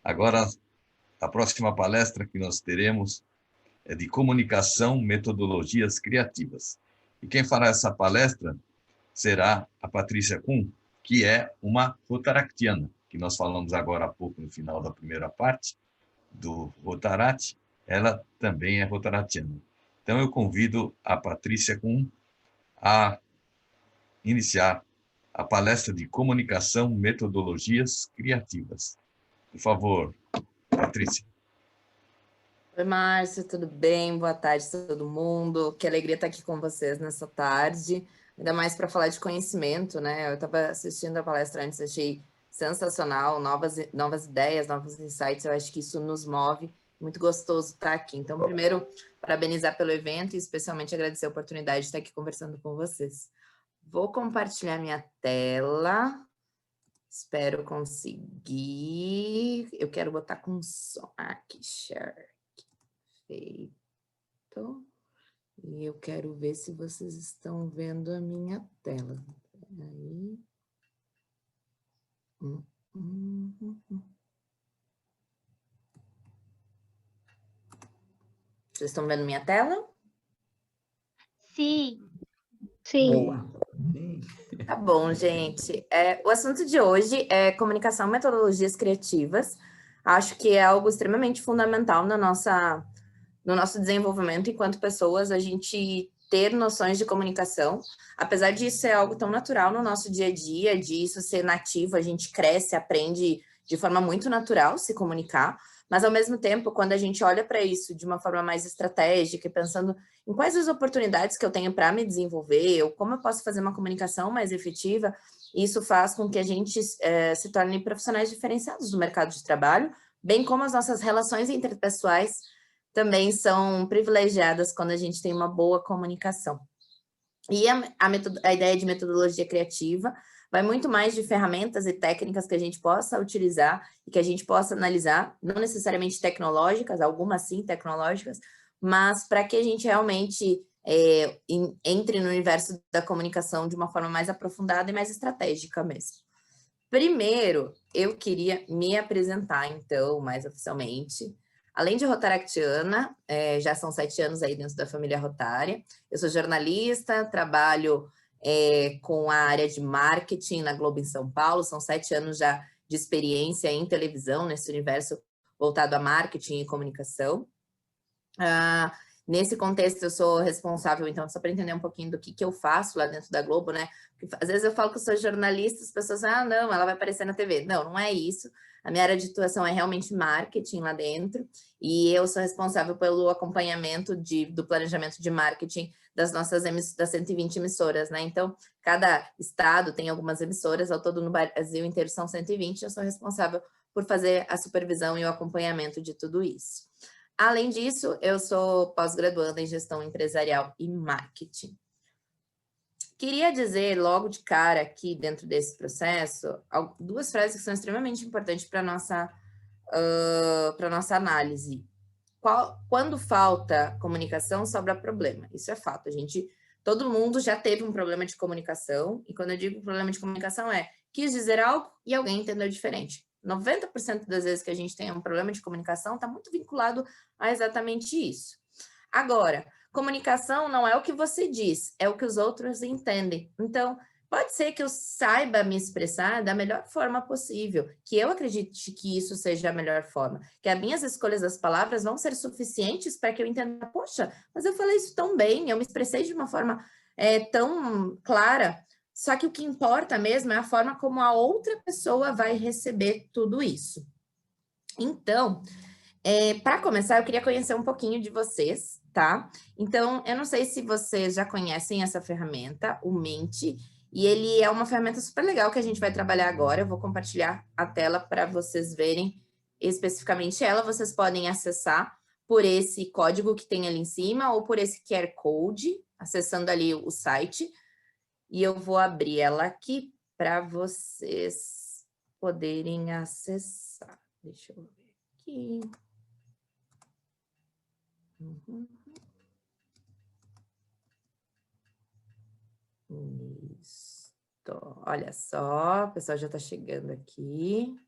Agora, a próxima palestra que nós teremos é de comunicação, metodologias criativas. E quem fará essa palestra será a Patrícia Kuhn, que é uma rotaractiana, que nós falamos agora há pouco no final da primeira parte do Rotarate, ela também é rotaractiana. Então, eu convido a Patrícia Kuhn a iniciar a palestra de comunicação, metodologias criativas. Por favor, Patrícia. Oi, Márcio, tudo bem? Boa tarde a todo mundo. Que alegria estar aqui com vocês nessa tarde, ainda mais para falar de conhecimento, né? Eu estava assistindo a palestra antes, achei sensacional, novas ideias, novos insights, eu acho que isso nos move, muito gostoso estar aqui. Então, primeiro, parabenizar pelo evento e especialmente agradecer a oportunidade de estar aqui conversando com vocês. Vou compartilhar minha tela. Espero conseguir. Eu quero botar com som aqui, share. Feito. E eu quero ver se vocês estão vendo a minha tela. Aí. Vocês estão vendo minha tela? Sim. Boa. Tá bom, gente. O assunto de hoje é comunicação, metodologias criativas. Acho que é algo extremamente fundamental no nosso desenvolvimento enquanto pessoas, a gente ter noções de comunicação. Apesar disso ser algo tão natural no nosso dia a dia, disso ser nativo, a gente cresce, aprende de forma muito natural se comunicar, mas ao mesmo tempo, quando a gente olha para isso de uma forma mais estratégica, pensando em quais as oportunidades que eu tenho para me desenvolver, ou como eu posso fazer uma comunicação mais efetiva, isso faz com que a gente se torne profissionais diferenciados do mercado de trabalho, bem como as nossas relações interpessoais também são privilegiadas quando a gente tem uma boa comunicação. E a ideia de metodologia criativa vai muito mais de ferramentas e técnicas que a gente possa utilizar e que a gente possa analisar, não necessariamente tecnológicas, algumas sim tecnológicas, mas para que a gente realmente entre no universo da comunicação de uma forma mais aprofundada e mais estratégica mesmo. Primeiro, eu queria me apresentar, então, mais oficialmente. Além de rotaractiana, já são 7 anos aí dentro da família Rotária. Eu sou jornalista, trabalho com a área de marketing na Globo em São Paulo. São 7 anos já de experiência em televisão, nesse universo voltado a marketing e comunicação. Nesse contexto, eu sou responsável, então, só para entender um pouquinho do que eu faço lá dentro da Globo, né? Porque, às vezes eu falo que eu sou jornalista, as pessoas falam, não, ela vai aparecer na TV. Não, não é isso. A minha área de atuação é realmente marketing lá dentro, e eu sou responsável pelo acompanhamento do planejamento de marketing das nossas das 120 emissoras, né? Então, cada estado tem algumas emissoras, ao todo no Brasil inteiro são 120, eu sou responsável por fazer a supervisão e o acompanhamento de tudo isso. Além disso, eu sou pós-graduanda em gestão empresarial e marketing. Queria dizer logo de cara aqui dentro desse processo, 2 frases que são extremamente importantes para a nossa análise. Quando falta comunicação, sobra problema. Isso é fato. Todo mundo já teve um problema de comunicação, e quando eu digo problema de comunicação quis dizer algo e alguém entendeu diferente. 90% das vezes que a gente tem um problema de comunicação está muito vinculado a exatamente isso. Agora, comunicação não é o que você diz, é o que os outros entendem. Então, pode ser que eu saiba me expressar da melhor forma possível, que eu acredite que isso seja a melhor forma, que as minhas escolhas das palavras vão ser suficientes para que eu entenda, poxa, mas eu falei isso tão bem, eu me expressei de uma forma tão clara, só que o que importa mesmo é a forma como a outra pessoa vai receber tudo isso. Então, para começar, eu queria conhecer um pouquinho de vocês, tá? Então, eu não sei se vocês já conhecem essa ferramenta, o Mente, e ele é uma ferramenta super legal que a gente vai trabalhar agora. Eu vou compartilhar a tela para vocês verem especificamente ela. Vocês podem acessar por esse código que tem ali em cima ou por esse QR Code, acessando ali o site. E eu vou abrir ela aqui para vocês poderem acessar. Deixa eu ver aqui. Isso. Olha só, o pessoal já está chegando aqui.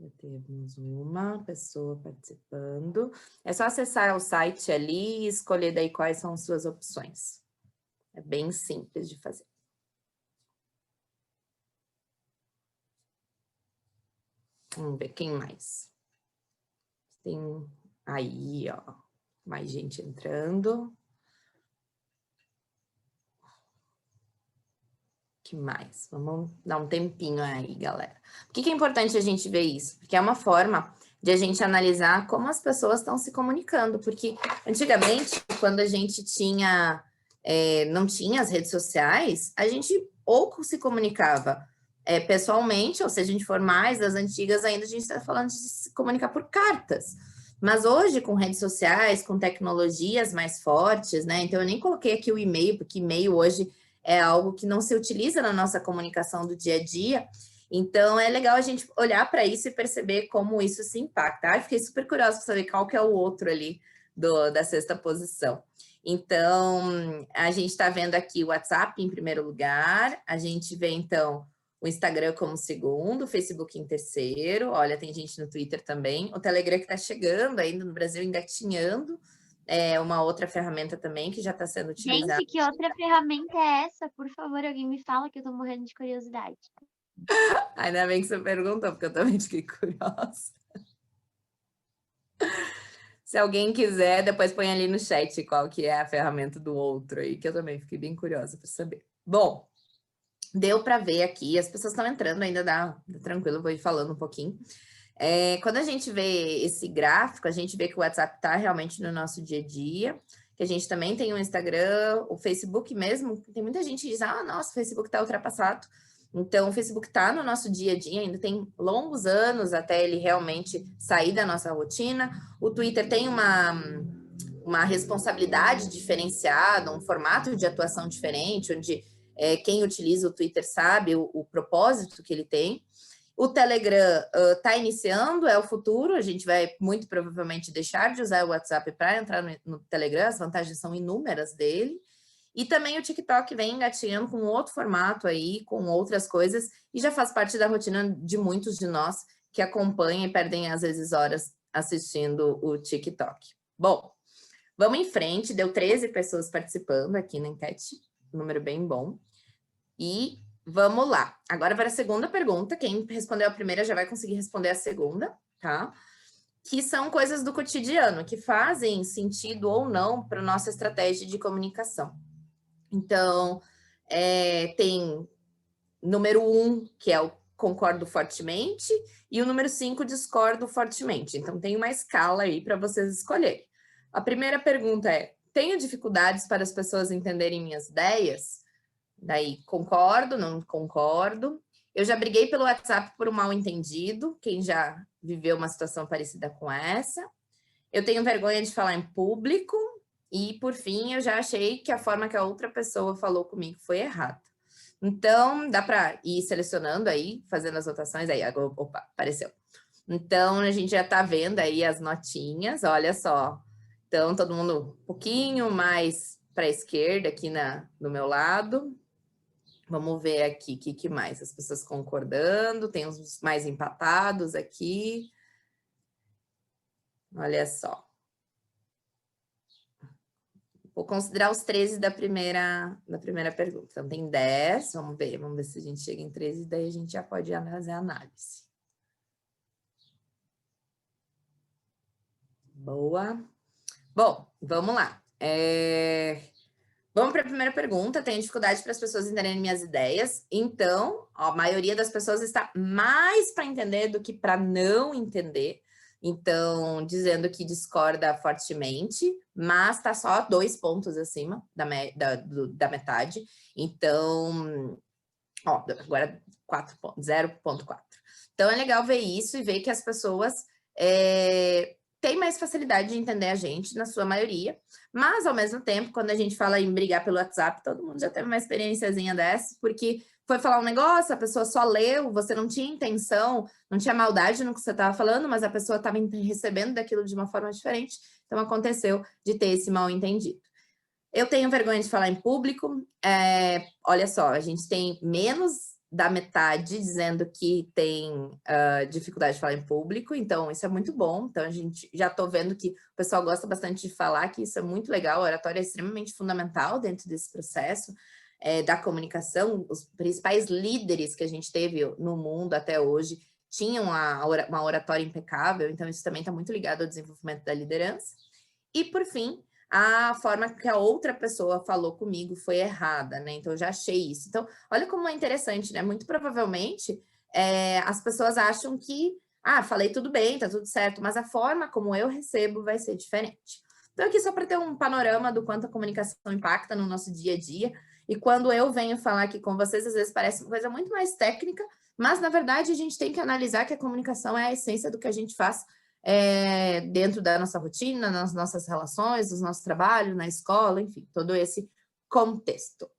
Já temos uma pessoa participando. É só acessar o site ali e escolher daí quais são as suas opções. É bem simples de fazer. Vamos ver quem mais. Tem aí, ó, mais gente entrando. Que mais? Vamos dar um tempinho aí, galera. Por que é importante a gente ver isso? Porque é uma forma de a gente analisar como as pessoas estão se comunicando. Porque antigamente, quando a gente tinha, não tinha as redes sociais, a gente ou se comunicava pessoalmente, ou se a gente for mais das antigas ainda, a gente está falando de se comunicar por cartas. Mas hoje, com redes sociais, com tecnologias mais fortes, né? Então, eu nem coloquei aqui o e-mail, porque e-mail hoje é algo que não se utiliza na nossa comunicação do dia a dia. Então, é legal a gente olhar para isso e perceber como isso se impacta. Fiquei super curiosa para saber qual que é o outro ali da sexta posição. Então, a gente está vendo aqui o WhatsApp em primeiro lugar, a gente vê, então, o Instagram como segundo, o Facebook em terceiro, olha, tem gente no Twitter também, o Telegram que está chegando ainda no Brasil, engatinhando, é uma outra ferramenta também que já está sendo utilizada. Gente, que outra ferramenta é essa? Por favor, alguém me fala que eu tô morrendo de curiosidade. Ainda bem que você perguntou, porque eu também fiquei curiosa. Se alguém quiser, depois põe ali no chat qual que é a ferramenta do outro aí, que eu também fiquei bem curiosa para saber. Bom, deu para ver aqui, as pessoas estão entrando ainda, dá tranquilo, vou ir falando um pouquinho. Quando a gente vê esse gráfico, a gente vê que o WhatsApp está realmente no nosso dia a dia, que a gente também tem o Instagram, o Facebook mesmo, tem muita gente que diz, nossa, o Facebook está ultrapassado. Então, o Facebook está no nosso dia a dia, ainda tem longos anos até ele realmente sair da nossa rotina. O Twitter tem uma responsabilidade diferenciada, um formato de atuação diferente, onde quem utiliza o Twitter sabe o propósito que ele tem. O Telegram está iniciando, é o futuro, a gente vai muito provavelmente deixar de usar o WhatsApp para entrar no Telegram, as vantagens são inúmeras dele. E também o TikTok vem engatinhando com outro formato aí, com outras coisas, e já faz parte da rotina de muitos de nós que acompanham e perdem, às vezes, horas assistindo o TikTok. Bom, vamos em frente, deu 13 pessoas participando aqui na enquete, número bem bom. E vamos lá. Agora para a segunda pergunta, quem respondeu a primeira já vai conseguir responder a segunda, tá? Que são coisas do cotidiano, que fazem sentido ou não para a nossa estratégia de comunicação. Então, tem número 1, que é o concordo fortemente, e o número 5, discordo fortemente. Então, tem uma escala aí para vocês escolherem. A primeira pergunta é, tenho dificuldades para as pessoas entenderem minhas ideias? Daí, concordo, não concordo. Eu já briguei pelo WhatsApp por um mal-entendido, quem já viveu uma situação parecida com essa. Eu tenho vergonha de falar em público. E, por fim, eu já achei que a forma que a outra pessoa falou comigo foi errada. Então, dá para ir selecionando aí, fazendo as votações aí. Opa, apareceu. Então, a gente já está vendo aí as notinhas, olha só. Então, todo mundo um pouquinho mais para a esquerda aqui no meu lado. Vamos ver aqui o que mais. As pessoas concordando, tem uns mais empatados aqui. Olha só. Vou considerar os 13 da primeira pergunta. Então, tem 10, vamos ver se a gente chega em 13, daí a gente já pode fazer a análise. Boa. Bom, vamos lá. Vamos para a primeira pergunta. Tenho dificuldade para as pessoas entenderem minhas ideias. Então, a maioria das pessoas está mais para entender do que para não entender. Então, dizendo que discorda fortemente, mas está só 2 pontos acima da metade. Então, agora 0,4. Então, é legal ver isso e ver que as pessoas têm mais facilidade de entender a gente, na sua maioria. Mas, ao mesmo tempo, quando a gente fala em brigar pelo WhatsApp, todo mundo já teve uma experiênciazinha dessa, porque foi falar um negócio, a pessoa só leu, você não tinha intenção, não tinha maldade no que você estava falando, mas a pessoa estava recebendo daquilo de uma forma diferente, então aconteceu de ter esse mal-entendido. Eu tenho vergonha de falar em público, olha só, a gente tem menos da metade dizendo que tem dificuldade de falar em público, então isso é muito bom. Então, a gente já estou vendo que o pessoal gosta bastante de falar, que isso é muito legal. A oratória é extremamente fundamental dentro desse processo da comunicação. Os principais líderes que a gente teve no mundo até hoje tinham uma oratória impecável, então isso também está muito ligado ao desenvolvimento da liderança. E, por fim, a forma que a outra pessoa falou comigo foi errada, né? Então, eu já achei isso. Então, olha como é interessante, né? Muito provavelmente, as pessoas acham que, falei tudo bem, tá tudo certo, mas a forma como eu recebo vai ser diferente. Então, aqui só para ter um panorama do quanto a comunicação impacta no nosso dia a dia. E quando eu venho falar aqui com vocês, às vezes parece uma coisa muito mais técnica, mas, na verdade, a gente tem que analisar que a comunicação é a essência do que a gente faz dentro da nossa rotina, nas nossas relações, nos nossos trabalhos, na escola, enfim, todo esse contexto.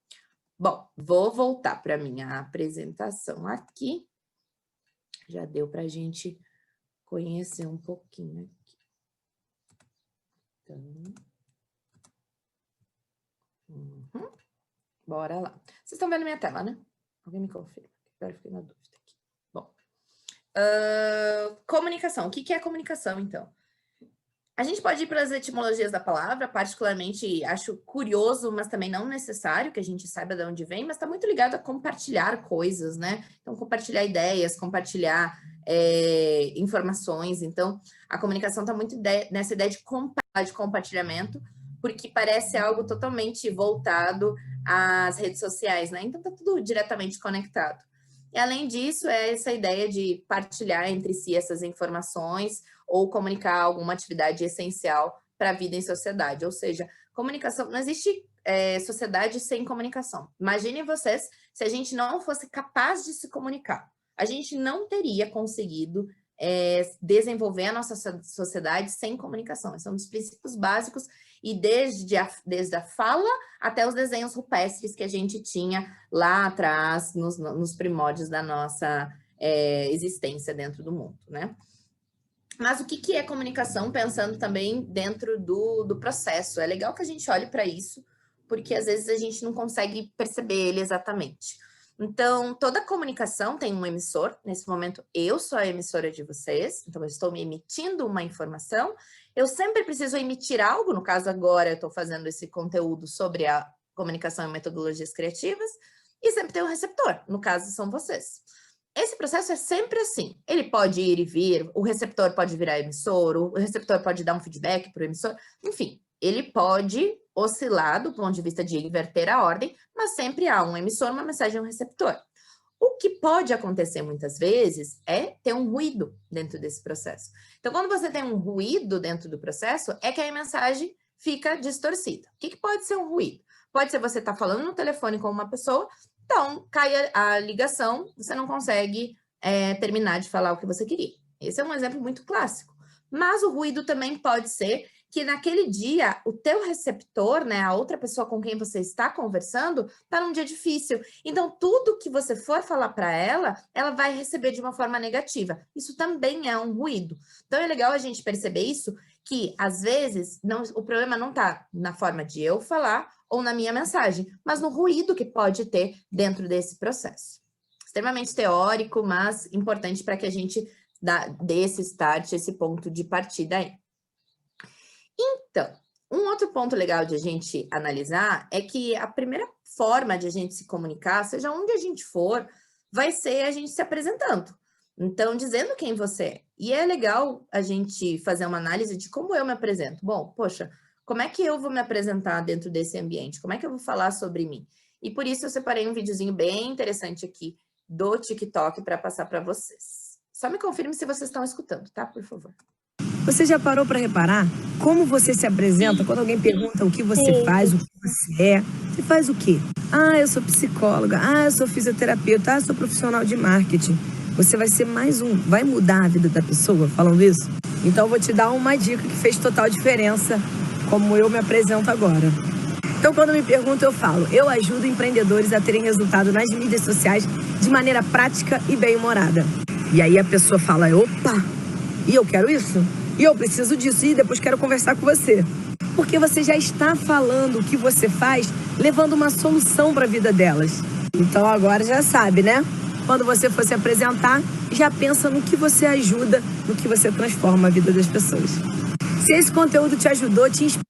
Bom, vou voltar para a minha apresentação aqui. Já deu para a gente conhecer um pouquinho aqui. Então, bora lá. Vocês estão vendo minha tela, né? Alguém me confirma? Agora eu fiquei na dúvida aqui. Bom. Comunicação. O que é comunicação, então? A gente pode ir para as etimologias da palavra, particularmente acho curioso, mas também não necessário que a gente saiba de onde vem, mas está muito ligado a compartilhar coisas, né? Então, compartilhar ideias, compartilhar informações. Então, a comunicação está muito nessa ideia de compartilhamento, porque parece algo totalmente voltado às redes sociais, né? Então, está tudo diretamente conectado. E, além disso, é essa ideia de partilhar entre si essas informações ou comunicar alguma atividade essencial para a vida em sociedade. Ou seja, comunicação... Não existe sociedade sem comunicação. Imaginem vocês se a gente não fosse capaz de se comunicar. A gente não teria conseguido desenvolver a nossa sociedade sem comunicação. Esse é um dos princípios básicos e desde a fala até os desenhos rupestres que a gente tinha lá atrás, nos primórdios da nossa existência dentro do mundo, né? Mas o que é comunicação, pensando também dentro do processo? É legal que a gente olhe para isso, porque às vezes a gente não consegue perceber ele exatamente. Então, toda comunicação tem um emissor. Nesse momento, eu sou a emissora de vocês. Então, eu estou me emitindo uma informação. Eu sempre preciso emitir algo. No caso, agora, eu estou fazendo esse conteúdo sobre a comunicação e metodologias criativas. E sempre tem um receptor. No caso, são vocês. Esse processo é sempre assim. Ele pode ir e vir. O receptor pode virar emissor. O receptor pode dar um feedback para o emissor. Enfim, ele pode oscilar do ponto de vista de inverter a ordem, mas sempre há um emissor, uma mensagem e um receptor. O que pode acontecer muitas vezes é ter um ruído dentro desse processo. Então, quando você tem um ruído dentro do processo, é que a mensagem fica distorcida. O que pode ser um ruído? Pode ser você estar falando no telefone com uma pessoa, então cai a ligação, você não consegue terminar de falar o que você queria. Esse é um exemplo muito clássico. Mas o ruído também pode ser que naquele dia o teu receptor, né, a outra pessoa com quem você está conversando, está num dia difícil. Então, tudo que você for falar para ela, ela vai receber de uma forma negativa. Isso também é um ruído. Então, é legal a gente perceber isso, que às vezes o problema não está na forma de eu falar ou na minha mensagem, mas no ruído que pode ter dentro desse processo. Extremamente teórico, mas importante para que a gente dê esse start, esse ponto de partida aí. Então, um outro ponto legal de a gente analisar é que a primeira forma de a gente se comunicar, seja onde a gente for, vai ser a gente se apresentando. Então, dizendo quem você é. E é legal a gente fazer uma análise de como eu me apresento. Bom, poxa, como é que eu vou me apresentar dentro desse ambiente? Como é que eu vou falar sobre mim? E por isso eu separei um videozinho bem interessante aqui do TikTok para passar para vocês. Só me confirme se vocês estão escutando, tá? Por favor. Você já parou para reparar como você se apresenta quando alguém pergunta o que você faz, o que você é? Você faz o quê? Eu sou psicóloga. Eu sou fisioterapeuta. Eu sou profissional de marketing. Você vai ser vai mudar a vida da pessoa falando isso? Então, eu vou te dar uma dica que fez total diferença, como eu me apresento agora. Então, quando me perguntam, eu falo: eu ajudo empreendedores a terem resultado nas mídias sociais de maneira prática e bem-humorada. E aí a pessoa fala: opa, e eu quero isso? E eu preciso disso, e depois quero conversar com você. Porque você já está falando o que você faz, levando uma solução para a vida delas. Então agora já sabe, né? quando você for se apresentar, já pensa no que você ajuda, no que você transforma a vida das pessoas. Se esse conteúdo te ajudou, te inspirou.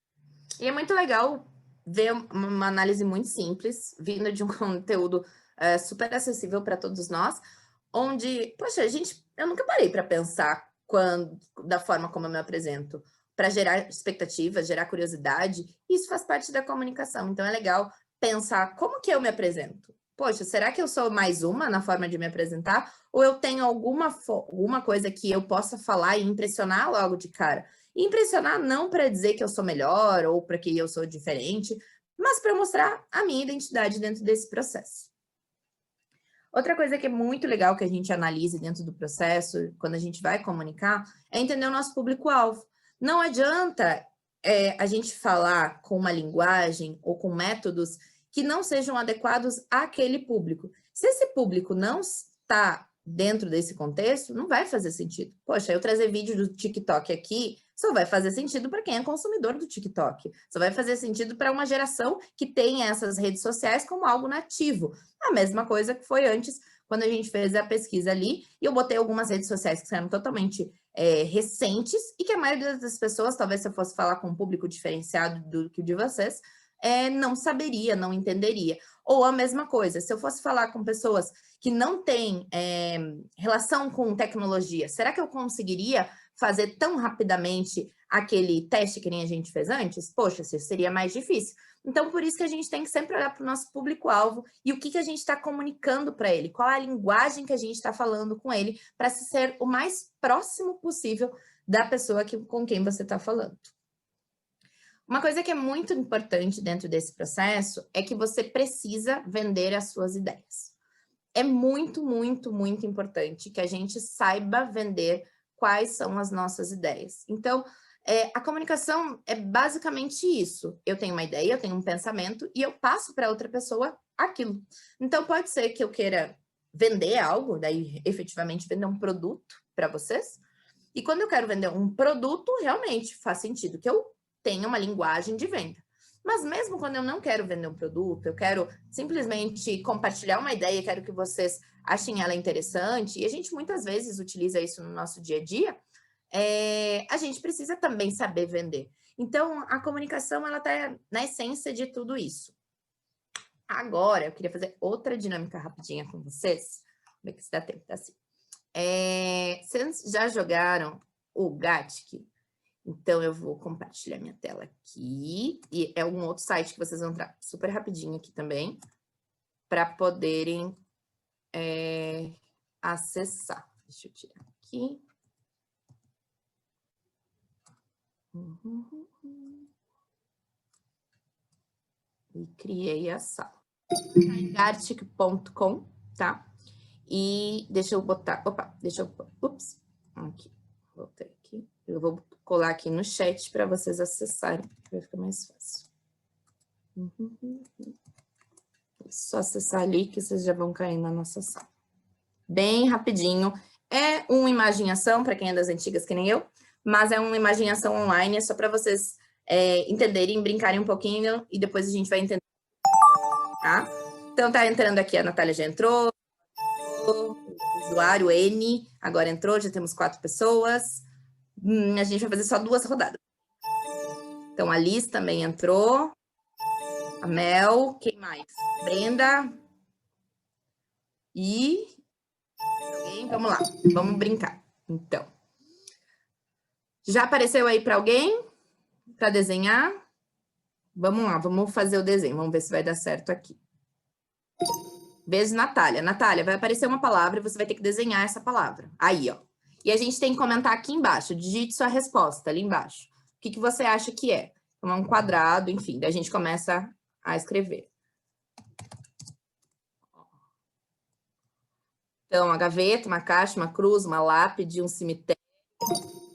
E é muito legal ver uma análise muito simples, vindo de um conteúdo super acessível para todos nós, onde, poxa, eu nunca parei para pensar da forma como eu me apresento, para gerar expectativas, gerar curiosidade, isso faz parte da comunicação. Então é legal pensar como que eu me apresento. Poxa, será que eu sou mais uma na forma de me apresentar? Ou eu tenho alguma coisa que eu possa falar e impressionar logo de cara? E impressionar não para dizer que eu sou melhor ou para que eu sou diferente, mas para mostrar a minha identidade dentro desse processo. Outra coisa que é muito legal que a gente analise dentro do processo, quando a gente vai comunicar, é entender o nosso público-alvo. Não adianta a gente falar com uma linguagem ou com métodos que não sejam adequados àquele público. Se esse público não está dentro desse contexto, não vai fazer sentido. Poxa, eu trazer vídeo do TikTok aqui só vai fazer sentido para quem é consumidor do TikTok. Só vai fazer sentido para uma geração que tem essas redes sociais como algo nativo. A mesma coisa que foi antes, quando a gente fez a pesquisa ali, e eu botei algumas redes sociais que eram totalmente recentes, e que a maioria das pessoas, talvez se eu fosse falar com um público diferenciado do que o de vocês, não saberia, não entenderia. Ou a mesma coisa, se eu fosse falar com pessoas que não têm relação com tecnologia, será que eu conseguiria fazer tão rapidamente aquele teste que nem a gente fez antes? Poxa, seria mais difícil. Então, por isso que a gente tem que sempre olhar para o nosso público-alvo e o que a gente está comunicando para ele, qual é a linguagem que a gente está falando com ele, para ser o mais próximo possível da pessoa com quem você está falando. Uma coisa que é muito importante dentro desse processo é que você precisa vender as suas ideias. É muito, muito, muito importante que a gente saiba vender quais são as nossas ideias. Então, a comunicação é basicamente isso. Eu tenho uma ideia, eu tenho um pensamento e eu passo para outra pessoa aquilo. Então, pode ser que eu queira vender algo, daí efetivamente vender um produto para vocês. E quando eu quero vender um produto, realmente faz sentido que eu tenha uma linguagem de venda. Mas mesmo quando eu não quero vender um produto, eu quero simplesmente compartilhar uma ideia, quero que vocês achem ela interessante, e a gente muitas vezes utiliza isso no nosso dia a dia, a gente precisa também saber vender. Então, a comunicação, ela está na essência de tudo isso. Agora, eu queria fazer outra dinâmica rapidinha com vocês. Vamos ver se dá tempo, tá assim. Vocês já jogaram o Gatic? Então, eu vou compartilhar minha tela aqui. E é um outro site que vocês vão entrar super rapidinho aqui também, para poderem acessar. Deixa eu tirar aqui. E criei a sala. Gartic.com, tá? E deixa eu botar... Opa, deixa eu... Ups. Aqui. Voltei aqui. Eu vou colar aqui no chat para vocês acessarem. Vai ficar mais fácil. Só acessar ali que vocês já vão cair na nossa sala. Bem rapidinho. É uma imaginação, para quem é das antigas que nem eu, mas é uma imaginação online, é só para vocês entenderem, brincarem um pouquinho e depois a gente vai entender. Tá? Então, tá entrando aqui, a Natália já entrou, o usuário N agora entrou, já temos 4 pessoas. A gente vai fazer só 2 rodadas. Então, a Liz também entrou, a Mel, quem mais? Brenda e... alguém? Vamos lá, vamos brincar. Então, já apareceu aí para alguém? Para desenhar? Vamos lá, vamos fazer o desenho. Vamos ver se vai dar certo aqui. Beijo, Natália. Natália, vai aparecer uma palavra e você vai ter que desenhar essa palavra. Aí, ó. E a gente tem que comentar aqui embaixo. Digite sua resposta ali embaixo. O que você acha que é? Então, é um quadrado, enfim. Daí a gente começa a escrever. Então, uma gaveta, uma caixa, uma cruz, uma lápide, um cemitério,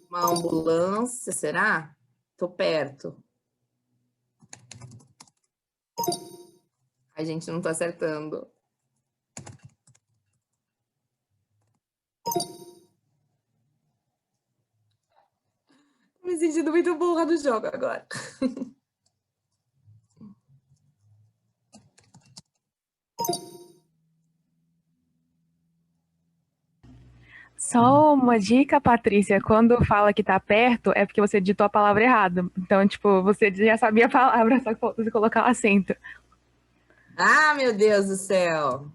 uma ambulância, será? Tô perto. A gente não tá acertando. Tô me sentindo muito burra no jogo agora. Só uma dica, Patrícia, quando fala que tá perto, é porque você digitou a palavra errada. Então, tipo, você já sabia a palavra, só que falta você colocar o acento. Ah, meu Deus do céu!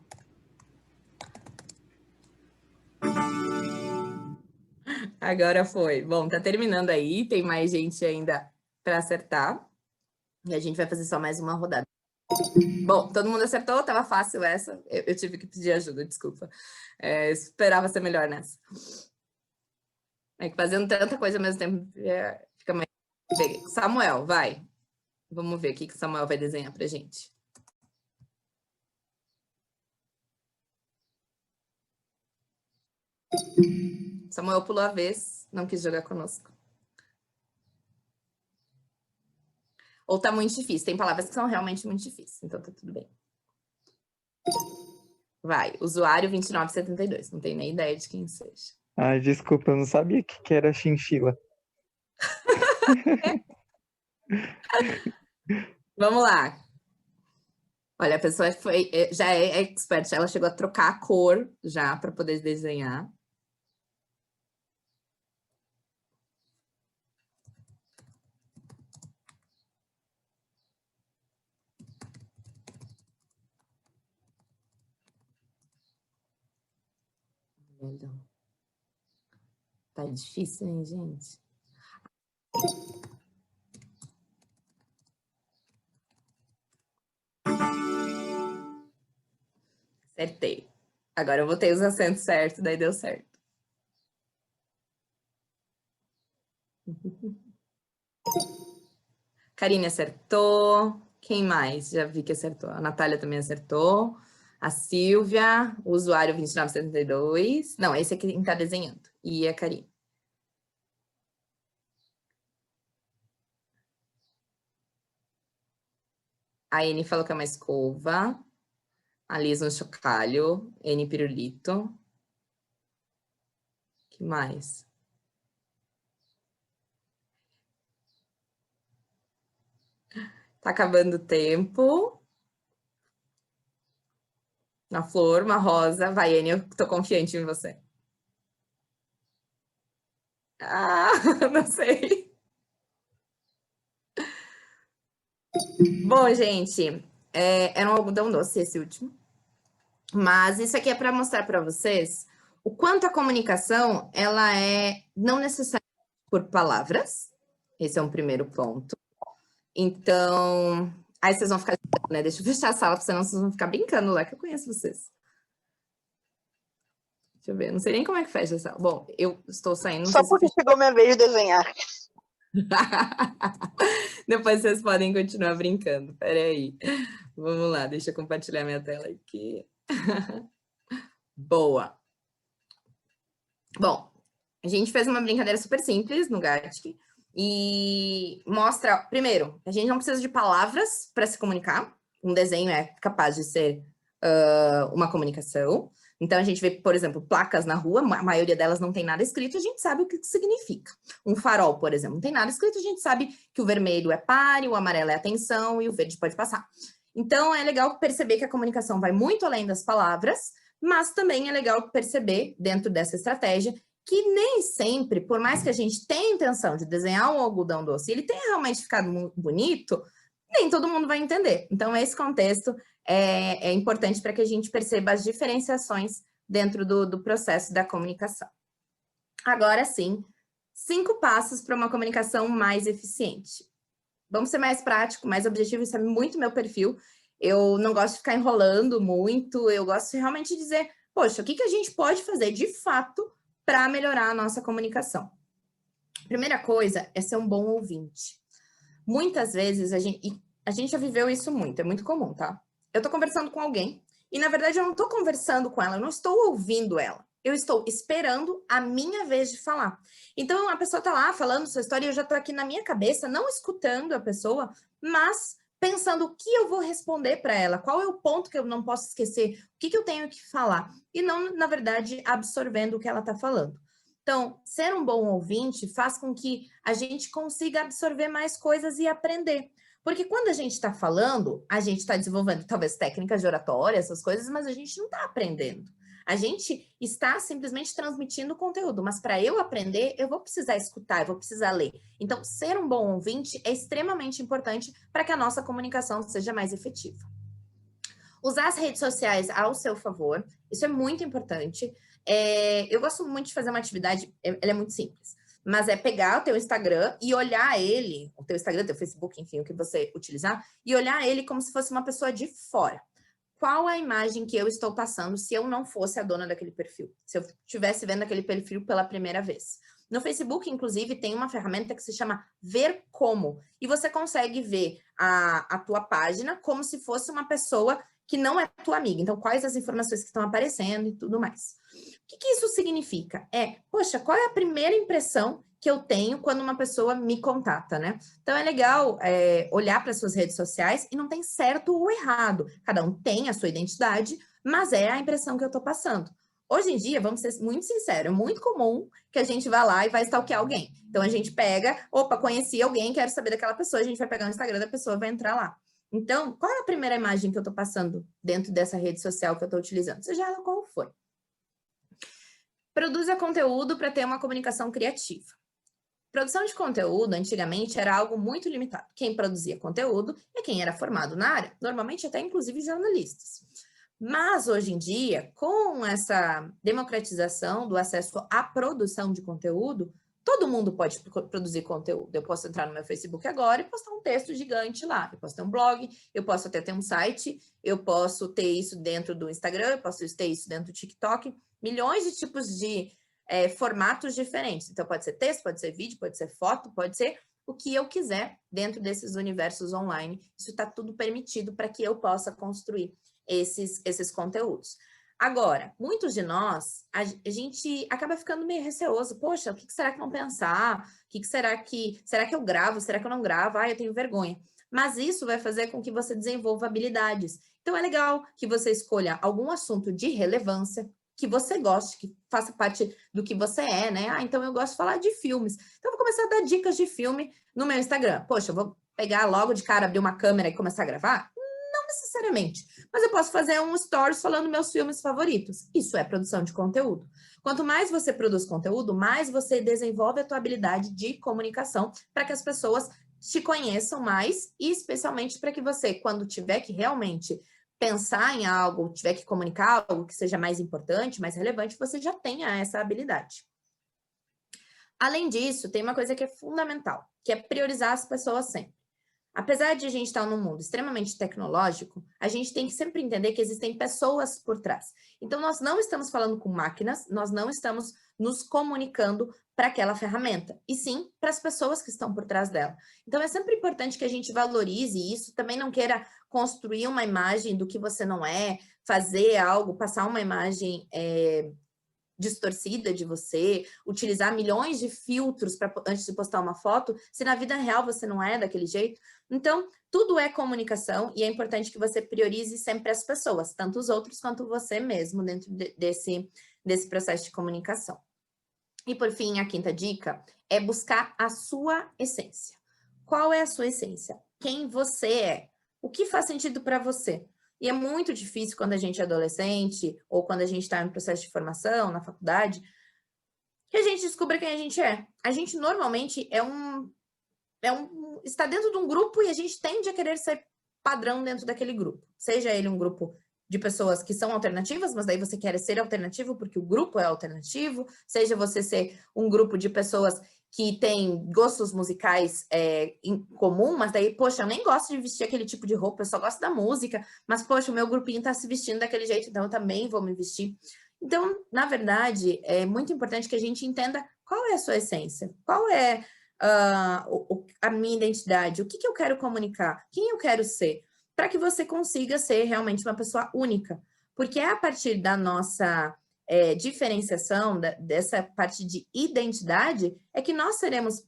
Agora foi. Bom, tá terminando aí, tem mais gente ainda para acertar. E a gente vai fazer só mais uma rodada. Bom, todo mundo acertou? Tava fácil essa. Eu tive que pedir ajuda, desculpa. Esperava ser melhor nessa. É que fazendo tanta coisa ao mesmo tempo fica mais... Samuel, vai. Vamos ver o que o Samuel vai desenhar pra gente. Samuel pulou a vez, não quis jogar conosco. Ou tá muito difícil. Tem palavras que são realmente muito difíceis, então tá tudo bem. Vai, usuário 2972. Não tenho nem ideia de quem seja. Ai, desculpa, eu não sabia que era chinchila. Vamos lá. Olha, a pessoa já é expert, ela chegou a trocar a cor já para poder desenhar. Tá difícil, hein, gente? Acertei. Agora eu botei os acentos certos, daí deu certo. Karine acertou. Quem mais? Já vi que acertou. A Natália também acertou. A Silvia, o usuário 2972. Não, esse aqui quem tá desenhando. E a Karine. A N falou que é uma escova. A Liz um chocalho. N pirulito. Que mais? Tá acabando o tempo. Uma flor, uma rosa. Vai, N, eu tô confiante em você. Ah, não sei. Bom, gente, era um algodão doce esse último. Mas isso aqui é para mostrar para vocês o quanto a comunicação, ela é não necessariamente por palavras. Esse é um primeiro ponto. Então, aí vocês vão ficar, né? Deixa eu fechar a sala, senão vocês vão ficar brincando lá, que eu conheço vocês. Deixa eu ver, não sei nem como é que fecha a sala. Bom, eu estou saindo. Só porque chegou minha vez de desenhar. Depois vocês podem continuar brincando. Peraí. Vamos lá, deixa eu compartilhar minha tela aqui. Boa. Bom, a gente fez uma brincadeira super simples no Gartic e mostra, primeiro, a gente não precisa de palavras para se comunicar. Um desenho é capaz de ser uma comunicação. Então, a gente vê, por exemplo, placas na rua, a maioria delas não tem nada escrito, a gente sabe o que significa. Um farol, por exemplo, não tem nada escrito, a gente sabe que o vermelho é pare, o amarelo é atenção e o verde pode passar. Então, é legal perceber que a comunicação vai muito além das palavras, mas também é legal perceber, dentro dessa estratégia, que nem sempre, por mais que a gente tenha a intenção de desenhar um algodão doce, ele tenha realmente ficado bonito, nem todo mundo vai entender. Então, esse contexto é importante para que a gente perceba as diferenciações dentro do processo da comunicação. Agora sim, 5 passos para uma comunicação mais eficiente. Vamos ser mais prático, mais objetivo, isso é muito meu perfil. Eu não gosto de ficar enrolando muito, eu gosto de realmente dizer, poxa, o que a gente pode fazer de fato para melhorar a nossa comunicação? Primeira coisa é ser um bom ouvinte. Muitas vezes a gente já viveu isso muito, é muito comum, tá? Eu tô conversando com alguém e, na verdade, eu não tô conversando com ela, eu não estou ouvindo ela. Eu estou esperando a minha vez de falar. Então, a pessoa tá lá falando sua história e eu já tô aqui na minha cabeça, não escutando a pessoa, mas pensando o que eu vou responder para ela, qual é o ponto que eu não posso esquecer, o que eu tenho que falar, e não, na verdade, absorvendo o que ela tá falando. Então, ser um bom ouvinte faz com que a gente consiga absorver mais coisas e aprender. Porque quando a gente está falando, a gente está desenvolvendo talvez técnicas de oratória, essas coisas, mas a gente não está aprendendo. A gente está simplesmente transmitindo conteúdo, mas para eu aprender, eu vou precisar escutar, eu vou precisar ler. Então, ser um bom ouvinte é extremamente importante para que a nossa comunicação seja mais efetiva. Usar as redes sociais ao seu favor, isso é muito importante. Eu gosto muito de fazer uma atividade, ela é muito simples, mas é pegar o teu Instagram e olhar ele, o teu Instagram, teu Facebook, enfim, o que você utilizar, e olhar ele como se fosse uma pessoa de fora. Qual a imagem que eu estou passando se eu não fosse a dona daquele perfil? Se eu estivesse vendo aquele perfil pela primeira vez? No Facebook, inclusive, tem uma ferramenta que se chama Ver Como, e você consegue ver a tua página como se fosse uma pessoa que não é tua amiga. Então, quais as informações que estão aparecendo e tudo mais. O que isso significa? Poxa, qual é a primeira impressão que eu tenho quando uma pessoa me contata, né? Então, é legal olhar para as suas redes sociais e não tem certo ou errado. Cada um tem a sua identidade, mas é a impressão que eu estou passando. Hoje em dia, vamos ser muito sinceros, é muito comum que a gente vá lá e vai stalkear alguém. Então, a gente pega, opa, conheci alguém, quero saber daquela pessoa, a gente vai pegar o Instagram da pessoa e vai entrar lá. Então, qual é a primeira imagem que eu estou passando dentro dessa rede social que eu estou utilizando? Seja ela qual for. Produza conteúdo para ter uma comunicação criativa. Produção de conteúdo, antigamente, era algo muito limitado. Quem produzia conteúdo é quem era formado na área, normalmente até inclusive jornalistas. Mas, hoje em dia, com essa democratização do acesso à produção de conteúdo, todo mundo pode produzir conteúdo. Eu posso entrar no meu Facebook agora e postar um texto gigante lá. Eu posso ter um blog, eu posso até ter um site, eu posso ter isso dentro do Instagram, eu posso ter isso dentro do TikTok. Milhões de tipos de formatos diferentes. Então, pode ser texto, pode ser vídeo, pode ser foto, pode ser o que eu quiser dentro desses universos online. Isso está tudo permitido para que eu possa construir esses conteúdos. Agora, muitos de nós, a gente acaba ficando meio receoso. Poxa, o que será que vão pensar? Será que eu gravo? Será que eu não gravo? Eu tenho vergonha. Mas isso vai fazer com que você desenvolva habilidades. Então, é legal que você escolha algum assunto de relevância, que você goste, que faça parte do que você é, né? Então eu gosto de falar de filmes. Então eu vou começar a dar dicas de filme no meu Instagram. Poxa, eu vou pegar logo de cara, abrir uma câmera e começar a gravar? Não necessariamente. Mas eu posso fazer um stories falando meus filmes favoritos. Isso é produção de conteúdo. Quanto mais você produz conteúdo, mais você desenvolve a tua habilidade de comunicação para que as pessoas te conheçam mais e especialmente para que você, quando tiver que realmente pensar em algo, tiver que comunicar algo que seja mais importante, mais relevante, você já tenha essa habilidade. Além disso, tem uma coisa que é fundamental, que é priorizar as pessoas sempre. Apesar de a gente estar num mundo extremamente tecnológico, a gente tem que sempre entender que existem pessoas por trás. Então, nós não estamos falando com máquinas, nós não estamos nos comunicando para aquela ferramenta, e sim para as pessoas que estão por trás dela. Então, é sempre importante que a gente valorize isso, também não queira construir uma imagem do que você não é, fazer algo, passar uma imagem distorcida de você, utilizar milhões de filtros antes de postar uma foto, se na vida real você não é daquele jeito. Então, tudo é comunicação e é importante que você priorize sempre as pessoas, tanto os outros quanto você mesmo dentro desse processo de comunicação. E, por fim, a quinta dica é buscar a sua essência. Qual é a sua essência? Quem você é? O que faz sentido para você? E é muito difícil quando a gente é adolescente ou quando a gente está em processo de formação, na faculdade, que a gente descubra quem a gente é. A gente normalmente está dentro de um grupo e a gente tende a querer ser padrão dentro daquele grupo. Seja ele um grupo de pessoas que são alternativas, mas daí você quer ser alternativo porque o grupo é alternativo, seja você ser um grupo de pessoas que tem gostos musicais em comum, mas daí, poxa, eu nem gosto de vestir aquele tipo de roupa, eu só gosto da música, mas, poxa, o meu grupinho tá se vestindo daquele jeito, então eu também vou me vestir. Então, na verdade, é muito importante que a gente entenda qual é a sua essência, qual é a minha identidade, o que eu quero comunicar, quem eu quero ser, para que você consiga ser realmente uma pessoa única, porque é a partir da nossa diferenciação, dessa parte de identidade, é que nós seremos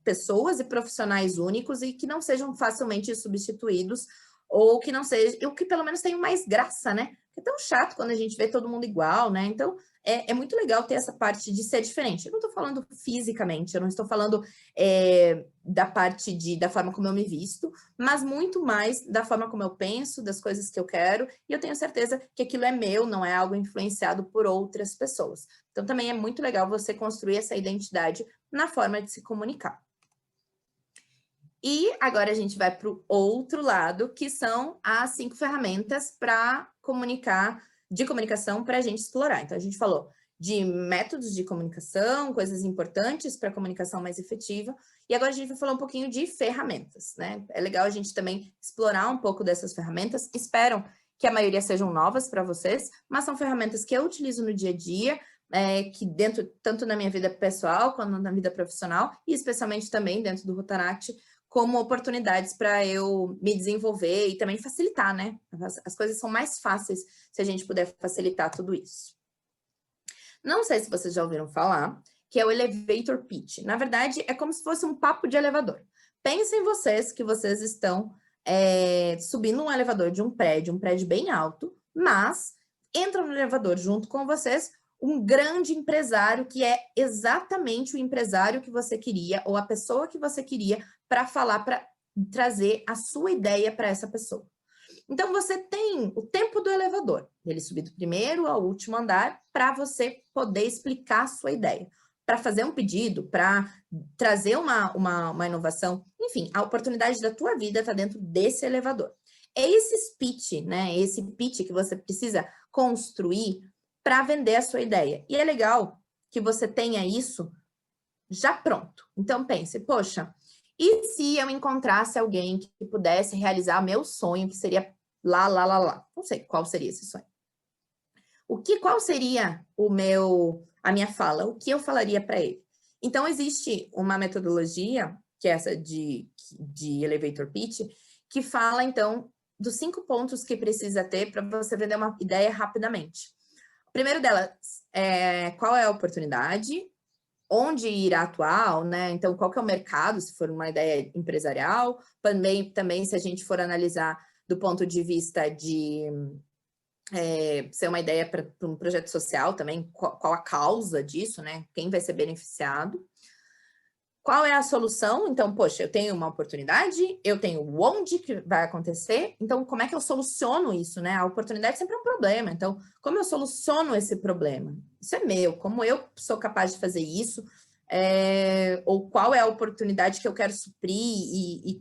pessoas e profissionais únicos e que não sejam facilmente substituídos ou que não seja, ou que pelo menos tenha mais graça, né? É tão chato quando a gente vê todo mundo igual, né? Então, é muito legal ter essa parte de ser diferente. Eu não estou falando fisicamente, eu não estou falando da parte da forma como eu me visto, mas muito mais da forma como eu penso, das coisas que eu quero, e eu tenho certeza que aquilo é meu, não é algo influenciado por outras pessoas. Então, também é muito legal você construir essa identidade na forma de se comunicar. E agora a gente vai para o outro lado, que são as 5 ferramentas para de comunicação para a gente explorar. Então, a gente falou de métodos de comunicação, coisas importantes para a comunicação mais efetiva, e agora a gente vai falar um pouquinho de ferramentas, né? É legal a gente também explorar um pouco dessas ferramentas. Espero que a maioria sejam novas para vocês, mas são ferramentas que eu utilizo no dia a dia, que tanto na minha vida pessoal, quanto na vida profissional, e especialmente também dentro do Rotaract, como oportunidades para eu me desenvolver e também facilitar, né? As coisas são mais fáceis se a gente puder facilitar tudo isso. Não sei se vocês já ouviram falar, que é o elevator pitch. Na verdade, é como se fosse um papo de elevador. Pensem vocês que vocês estão subindo um elevador de um prédio bem alto, mas entra no elevador junto com vocês um grande empresário que é exatamente o empresário que você queria ou a pessoa que você queria para falar, para trazer a sua ideia para essa pessoa. Então, você tem o tempo do elevador, ele subir do primeiro ao último andar, para você poder explicar a sua ideia, para fazer um pedido, para trazer uma inovação. Enfim, a oportunidade da tua vida está dentro desse elevador. É esse speech, né? Esse pitch que você precisa construir para vender a sua ideia. E é legal que você tenha isso já pronto. Então, pense, poxa, e se eu encontrasse alguém que pudesse realizar meu sonho, que seria lá. Não sei qual seria esse sonho. Qual seria a minha fala? O que eu falaria para ele? Então, existe uma metodologia, que é essa de elevator pitch, que fala, então, dos 5 pontos que precisa ter para você vender uma ideia rapidamente. O primeiro delas é qual é a oportunidade, onde irá atuar, né? Então, qual que é o mercado, se for uma ideia empresarial, também se a gente for analisar do ponto de vista de ser uma ideia para um projeto social também, qual a causa disso, né? Quem vai ser beneficiado. Qual é a solução? Então, poxa, eu tenho uma oportunidade, eu tenho onde que vai acontecer, então como é que eu soluciono isso, né? A oportunidade sempre é um problema, então como eu soluciono esse problema? Isso é meu, como eu sou capaz de fazer isso, ou qual é a oportunidade que eu quero suprir e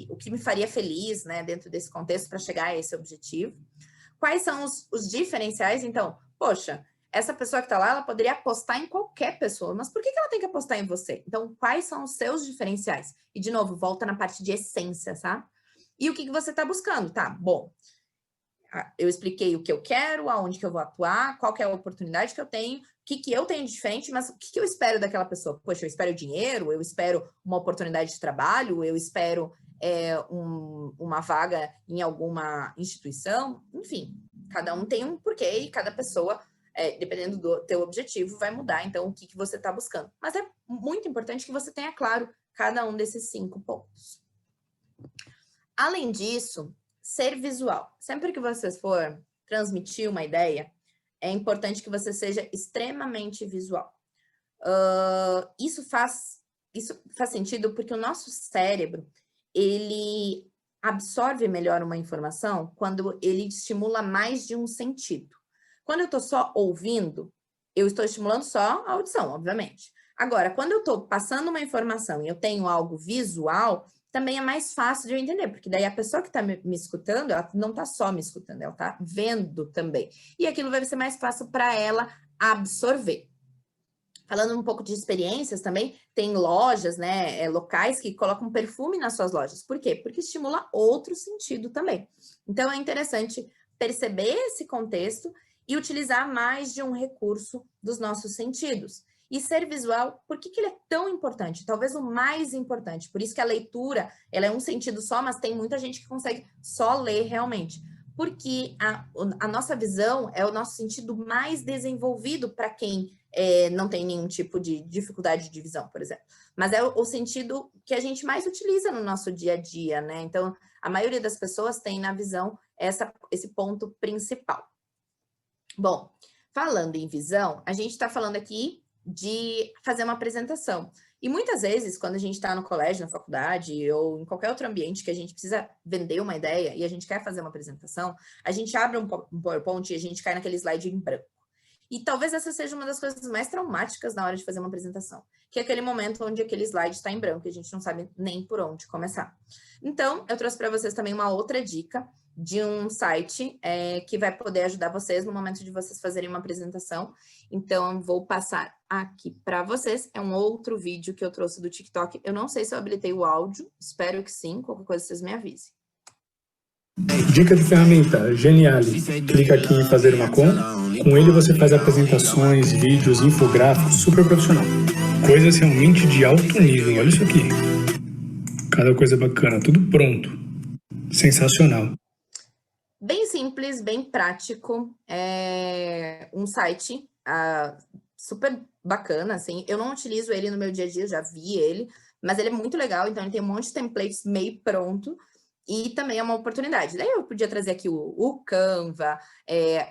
o que me faria feliz, né, dentro desse contexto para chegar a esse objetivo. Quais são os diferenciais? Então, poxa, essa pessoa que está lá, ela poderia apostar em qualquer pessoa, mas por que ela tem que apostar em você? Então, quais são os seus diferenciais? E, de novo, volta na parte de essência, tá? E o que você está buscando? Tá, bom, eu expliquei o que eu quero, aonde que eu vou atuar, qual que é a oportunidade que eu tenho, o que eu tenho de diferente, mas o que eu espero daquela pessoa? Poxa, eu espero dinheiro, eu espero uma oportunidade de trabalho, eu espero uma vaga em alguma instituição, enfim, cada um tem um porquê e cada pessoa, dependendo do teu objetivo, vai mudar, então, o que você está buscando. Mas é muito importante que você tenha claro cada um desses 5 pontos. Além disso, ser visual. Sempre que você for transmitir uma ideia, é importante que você seja extremamente visual. Isso faz sentido porque o nosso cérebro, ele absorve melhor uma informação quando ele estimula mais de um sentido. Quando eu estou só ouvindo, eu estou estimulando só a audição, obviamente. Agora, quando eu estou passando uma informação e eu tenho algo visual, também é mais fácil de eu entender, porque daí a pessoa que está me escutando, ela não está só me escutando, ela está vendo também. E aquilo vai ser mais fácil para ela absorver. Falando um pouco de experiências também, tem lojas, né, locais que colocam perfume nas suas lojas. Por quê? Porque estimula outro sentido também. Então, é interessante perceber esse contexto e utilizar mais de um recurso dos nossos sentidos. E ser visual, por que ele é tão importante? Talvez o mais importante. Por isso que a leitura, ela é um sentido só, mas tem muita gente que consegue só ler realmente. Porque a nossa visão é o nosso sentido mais desenvolvido para quem não tem nenhum tipo de dificuldade de visão, por exemplo. Mas é o sentido que a gente mais utiliza no nosso dia a dia, né? Então, a maioria das pessoas tem na visão esse ponto principal. Bom, falando em visão, a gente está falando aqui de fazer uma apresentação. E muitas vezes, quando a gente está no colégio, na faculdade, ou em qualquer outro ambiente que a gente precisa vender uma ideia e a gente quer fazer uma apresentação, a gente abre um PowerPoint e a gente cai naquele slide em branco. E talvez essa seja uma das coisas mais traumáticas na hora de fazer uma apresentação, que é aquele momento onde aquele slide está em branco e a gente não sabe nem por onde começar. Então, eu trouxe para vocês também uma outra dica de um site que vai poder ajudar vocês no momento de vocês fazerem uma apresentação. Então, eu vou passar aqui para vocês. É um outro vídeo que eu trouxe do TikTok. Eu não sei se eu habilitei o áudio, espero que sim, qualquer coisa vocês me avisem. Dica de ferramenta, Geniali. Clica aqui em fazer uma conta. Com ele você faz apresentações, vídeos, infográficos, super profissional. Coisas realmente de alto nível, olha isso aqui. Cada coisa bacana, tudo pronto. Sensacional. Bem simples, bem prático. É um site super bacana, assim. Eu não utilizo ele no meu dia a dia, já vi ele, mas ele é muito legal, então ele tem um monte de templates meio pronto. E também é uma oportunidade. Daí eu podia trazer aqui o Canva,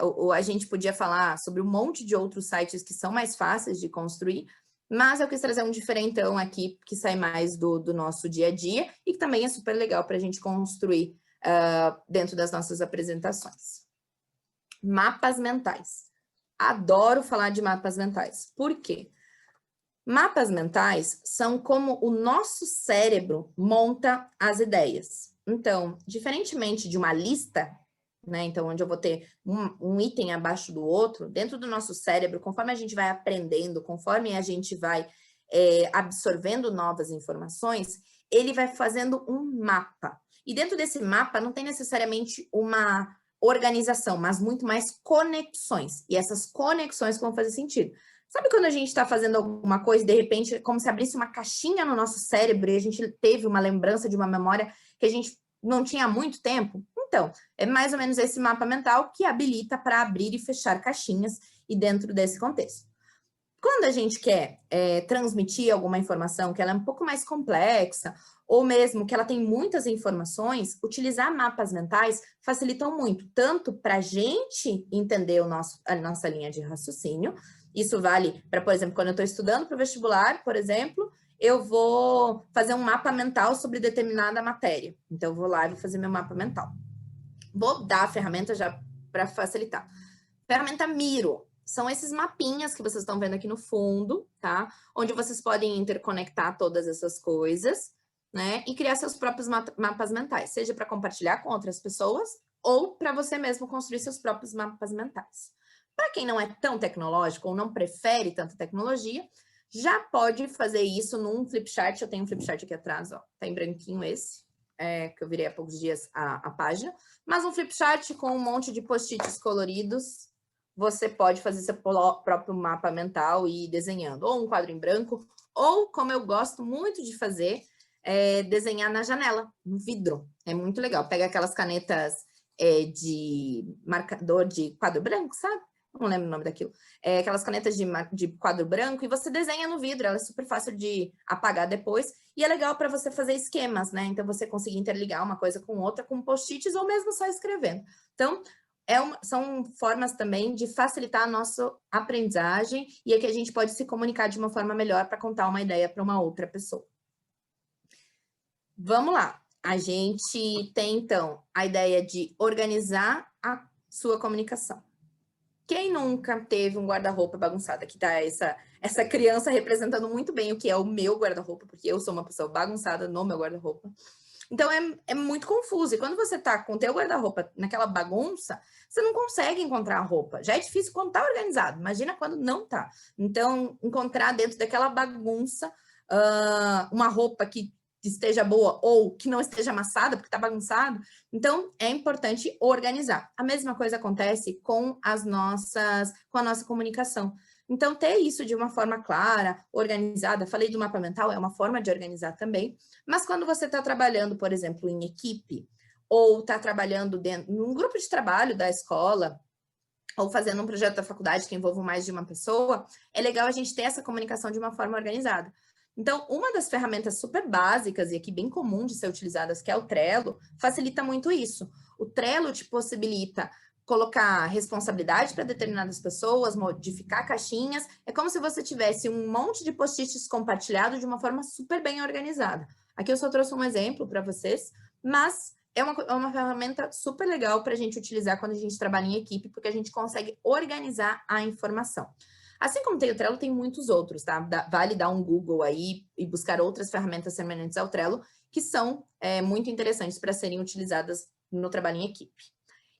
ou a gente podia falar sobre um monte de outros sites que são mais fáceis de construir, mas eu quis trazer um diferentão aqui, que sai mais do nosso dia a dia e que também é super legal para a gente construir dentro das nossas apresentações. Mapas mentais. Adoro falar de mapas mentais. Por quê? Mapas mentais são como o nosso cérebro monta as ideias. Então, diferentemente de uma lista, né? Então, onde eu vou ter um item abaixo do outro, dentro do nosso cérebro, conforme a gente vai aprendendo, conforme a gente vai absorvendo novas informações, ele vai fazendo um mapa. E dentro desse mapa não tem necessariamente uma organização, mas muito mais conexões. E essas conexões vão fazer sentido. Sabe quando a gente está fazendo alguma coisa e, de repente, é como se abrisse uma caixinha no nosso cérebro e a gente teve uma lembrança de uma memória que a gente não tinha há muito tempo? Então, é mais ou menos esse mapa mental que habilita para abrir e fechar caixinhas e dentro desse contexto. Quando a gente quer transmitir alguma informação que ela é um pouco mais complexa, ou mesmo que ela tem muitas informações, utilizar mapas mentais facilitam muito, tanto para a gente entender a nossa linha de raciocínio. Isso vale para, por exemplo, quando eu estou estudando para o vestibular, por exemplo, eu vou fazer um mapa mental sobre determinada matéria. Então, eu vou lá e vou fazer meu mapa mental. Vou dar a ferramenta já para facilitar. Ferramenta Miro. São esses mapinhas que vocês estão vendo aqui no fundo, tá? Onde vocês podem interconectar todas essas coisas, né? E criar seus próprios mapas mentais, seja para compartilhar com outras pessoas ou para você mesmo construir seus próprios mapas mentais. Para quem não é tão tecnológico ou não prefere tanta tecnologia, já pode fazer isso num flipchart. Eu tenho um flipchart aqui atrás, ó, tá em branquinho esse, que eu virei há poucos dias a página. Mas um flipchart com um monte de post-its coloridos, você pode fazer seu próprio mapa mental e ir desenhando. Ou um quadro em branco, ou, como eu gosto muito de fazer, desenhar na janela, no vidro. É muito legal. Pega aquelas canetas de marcador de quadro branco, sabe? Não lembro o nome daquilo. Aquelas canetas de quadro branco e você desenha no vidro. Ela é super fácil de apagar depois. E é legal para você fazer esquemas, né? Então, você conseguir interligar uma coisa com outra com post-its ou mesmo só escrevendo. Então, são formas também de facilitar a nossa aprendizagem e é que a gente pode se comunicar de uma forma melhor para contar uma ideia para uma outra pessoa. Vamos lá. A gente tem, então, a ideia de organizar a sua comunicação. Quem nunca teve um guarda-roupa bagunçado? Aqui tá essa criança representando muito bem o que é o meu guarda-roupa, porque eu sou uma pessoa bagunçada no meu guarda-roupa. Então, é muito confuso. E quando você tá com o teu guarda-roupa naquela bagunça, você não consegue encontrar a roupa. Já é difícil quando tá organizado. Imagina quando não tá. Então, encontrar dentro daquela bagunça uma roupa que esteja boa ou que não esteja amassada, porque tá bagunçado. Então, é importante organizar. A mesma coisa acontece com a nossa comunicação. Então, ter isso de uma forma clara, organizada, falei do mapa mental, é uma forma de organizar também, mas quando você está trabalhando, por exemplo, em equipe, ou está trabalhando num grupo de trabalho da escola, ou fazendo um projeto da faculdade que envolva mais de uma pessoa, é legal a gente ter essa comunicação de uma forma organizada. Então, uma das ferramentas super básicas e aqui bem comum de ser utilizadas, que é o Trello, facilita muito isso. O Trello te possibilita colocar responsabilidade para determinadas pessoas, modificar caixinhas. É como se você tivesse um monte de post-its compartilhados de uma forma super bem organizada. Aqui eu só trouxe um exemplo para vocês, mas é uma ferramenta super legal para a gente utilizar quando a gente trabalha em equipe, porque a gente consegue organizar a informação. Assim como tem o Trello, tem muitos outros, tá? Vale dar um Google aí e buscar outras ferramentas semelhantes ao Trello, que são muito interessantes para serem utilizadas no trabalho em equipe.